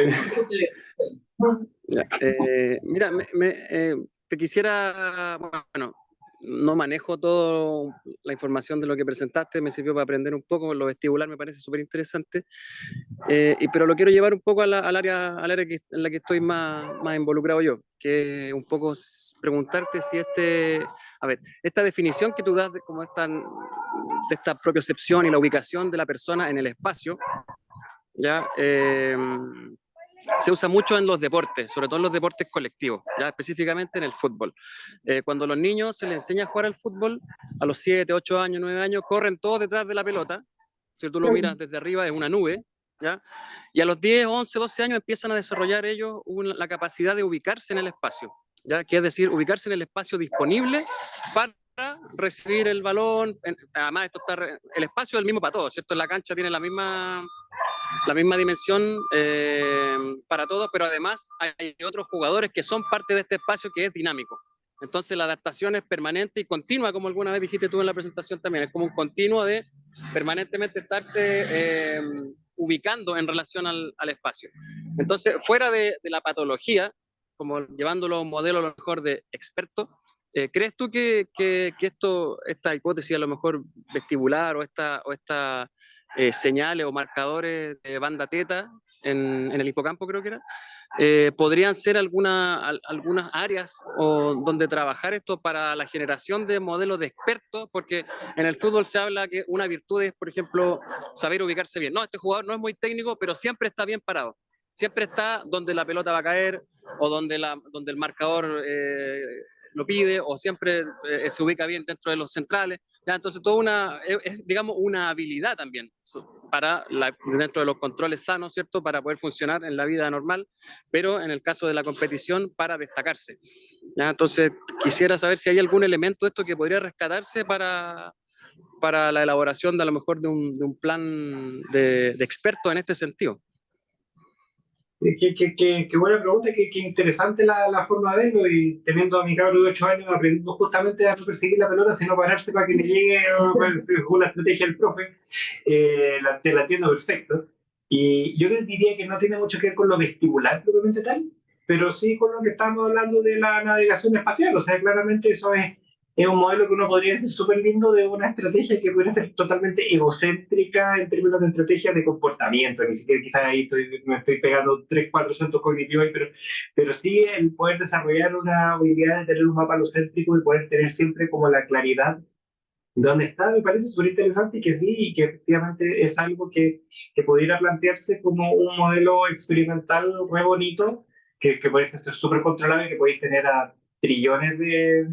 Ya. Mira, te quisiera, bueno, no manejo toda la información de lo que presentaste, me sirvió para aprender un poco. Lo vestibular me parece súper interesante, pero lo quiero llevar un poco al área en la que estoy más involucrado yo, que un poco preguntarte si esta definición que tú das de esta propiocepción y la ubicación de la persona en el espacio, ya se usa mucho en los deportes, sobre todo en los deportes colectivos, ya específicamente en el fútbol. Cuando a los niños se les enseña a jugar al fútbol, a los 7, 8 años, 9 años, corren todos detrás de la pelota. Si tú lo miras desde arriba, es una nube, ¿ya? Y a los 10, 11, 12 años empiezan a desarrollar ellos la capacidad de ubicarse en el espacio, ¿ya? Que es decir, ubicarse en el espacio disponible para recibir el balón. Además, el espacio es el mismo para todos, ¿cierto? La cancha tiene la misma dimensión para todos, pero además hay otros jugadores que son parte de este espacio que es dinámico. Entonces la adaptación es permanente y continua, como alguna vez dijiste tú en la presentación también, es como un continuo de permanentemente estarse ubicando en relación al espacio. Entonces, fuera de la patología, como llevándolo a un modelo a lo mejor de experto, ¿Crees tú que esta hipótesis a lo mejor vestibular o esta señales o marcadores de banda teta en el hipocampo, creo que era, podrían ser algunas áreas donde trabajar esto para la generación de modelos de expertos? Porque en el fútbol se habla que una virtud es, por ejemplo, saber ubicarse bien. No, este jugador no es muy técnico, pero siempre está bien parado. Siempre está donde la pelota va a caer o donde el marcador lo pide, o siempre se ubica bien dentro de los centrales. ¿Ya? Entonces, digamos, una habilidad también dentro de los controles sanos, ¿cierto? Para poder funcionar en la vida normal, pero en el caso de la competición, para destacarse. ¿Ya? Entonces, quisiera saber si hay algún elemento de esto que podría rescatarse para la elaboración de a lo mejor de un plan de expertos en este sentido. Qué buena pregunta, qué interesante la forma de verlo, y teniendo a mi cabro de 8 años aprendiendo justamente a no perseguir la pelota, sino pararse para que le llegue una estrategia del profe, te la entiendo perfecto. Y yo diría que no tiene mucho que ver con lo vestibular propiamente tal, pero sí con lo que estamos hablando de la navegación espacial. O sea, claramente eso es un modelo que uno podría decir súper lindo de una estrategia que pudiera ser totalmente egocéntrica en términos de estrategia de comportamiento. Ni siquiera quizás ahí me estoy pegando 3-4 saltos cognitivos, pero sí el poder desarrollar una habilidad de tener un mapa alocéntrico y poder tener siempre como la claridad de dónde está, me parece súper interesante, y que sí, y que efectivamente es algo que pudiera plantearse como un modelo experimental muy bonito, que puede ser súper controlable, que podéis tener a trillones de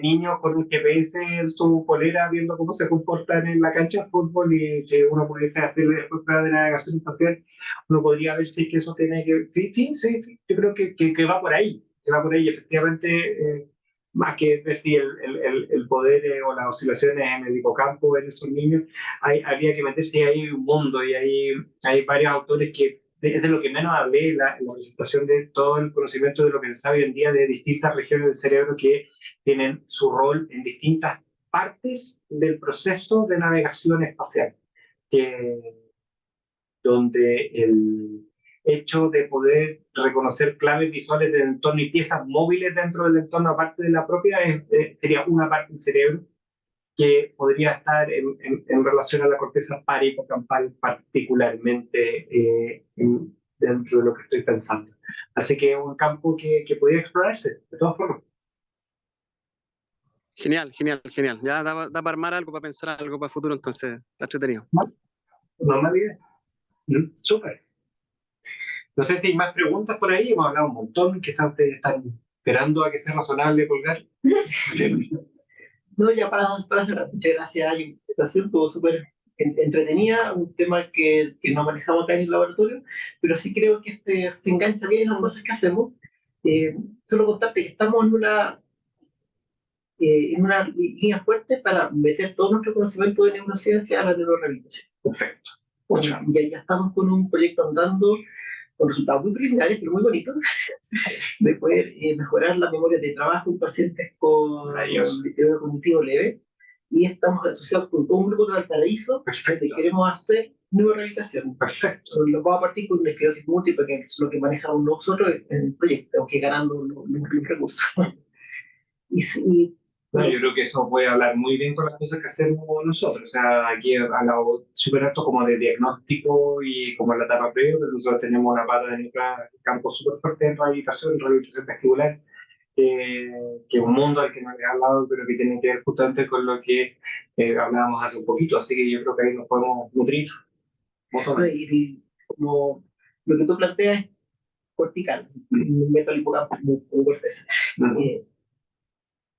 niños con un GPS en su polera viendo cómo se comportan en la cancha de fútbol, y si uno pudiese hacerle después pruebas de navegación espacial, uno podría ver si es que eso tiene que... Sí, yo creo que va por ahí, efectivamente, más que ver si el poder o las oscilaciones en el hipocampo en esos niños, habría que meterse ahí un mundo, y hay varios autores que es de lo que menos hablé en la presentación, de todo el conocimiento de lo que se sabe hoy en día de distintas regiones del cerebro que tienen su rol en distintas partes del proceso de navegación espacial, donde el hecho de poder reconocer claves visuales del entorno y piezas móviles dentro del entorno, aparte de la propia, sería una parte del cerebro que podría estar en relación a la corteza parahipocampal, particularmente dentro de lo que estoy pensando. Así que es un campo que podría explorarse, de todas formas. Genial. Ya da para armar algo, para pensar algo para el futuro, entonces está entretenido. No me olvidé. Súper. No sé si hay más preguntas por ahí, hemos hablado un montón, quizás ustedes están esperando a que sea razonable colgar. No, ya para cerrar, muchas gracias. Hay una presentación, todo súper entretenida, un tema que no manejamos acá en el laboratorio, pero sí creo que se engancha bien en las cosas que hacemos. Solo contarte que estamos en una línea fuerte para meter todo nuestro conocimiento de neurociencia a la neurorehabilitación. Perfecto. Ya estamos con un proyecto andando con resultados muy preliminares, pero muy bonitos, de poder mejorar la memoria de trabajo en pacientes con deterioro cognitivo leve. Y estamos asociados con todo un grupo de Valparaíso, que queremos hacer neurorehabilitación. Perfecto. Lo vamos a partir con una esclerosis múltiple, que es lo que manejamos nosotros en el proyecto, aunque ganando los recursos. No, yo creo que eso puede hablar muy bien con las cosas que hacemos nosotros. O sea, aquí he hablado súper alto como de diagnóstico y como en la etapa previa, pero nosotros tenemos una pata de nuestro campo súper fuerte en rehabilitación vestibular, que es un mundo al que no les he hablado, pero que tiene que ver justamente con lo que hablábamos hace un poquito. Así que yo creo que ahí nos podemos nutrir. Y como lo que tú planteas es cortical, meto al hipocampo como corteza.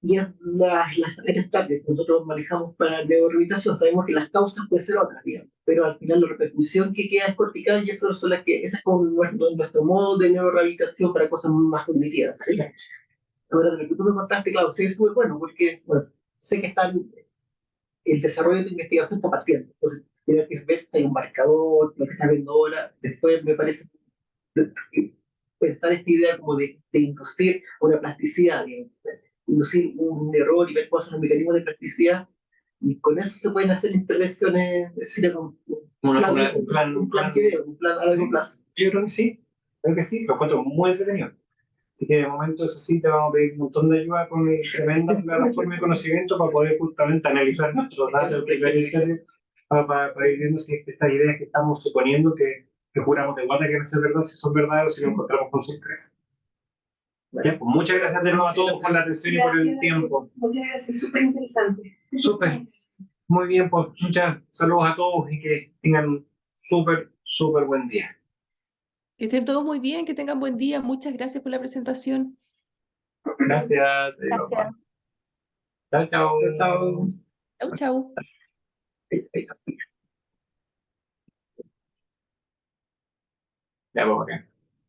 Y es las tareas tardes que nosotros manejamos para la neurorehabilitación. Sabemos que las causas pueden ser otras, digamos, pero al final la repercusión que queda es cortical, y eso son ese es como nuestro modo de neurorehabilitación para cosas más cognitivas. ¿Sí? Ahora, de lo que tú me contaste, claro, sí es muy bueno, porque sé que el desarrollo de investigación está partiendo. Entonces, tiene que ver si hay un marcador, lo que está viendo ahora. Después me parece pensar esta idea como de inducir una plasticidad, digamos, inducir un error y ver cuáles son los mecanismos de plasticidad, y con eso se pueden hacer intervenciones, es decir, un plan a largo plazo. Yo creo que sí, lo encuentro muy entretenido. Así que de momento, eso sí, te vamos a pedir un montón de ayuda con tremenda plataforma de conocimiento para poder justamente analizar nuestros datos para ir viendo si estas ideas que estamos suponiendo que juramos de guata que no es verdad, si son verdad o si lo encontramos con sorpresa. Ya, pues muchas gracias de nuevo a todos por la atención y por el tiempo. Muchas gracias, súper interesante. Súper. Muy bien, pues muchas saludos a todos y que tengan un súper buen día. Que estén todos muy bien, que tengan buen día. Muchas gracias por la presentación. Gracias. Gracias. Chao, chao. Chao. Chau, chau. Ya, pues, ok.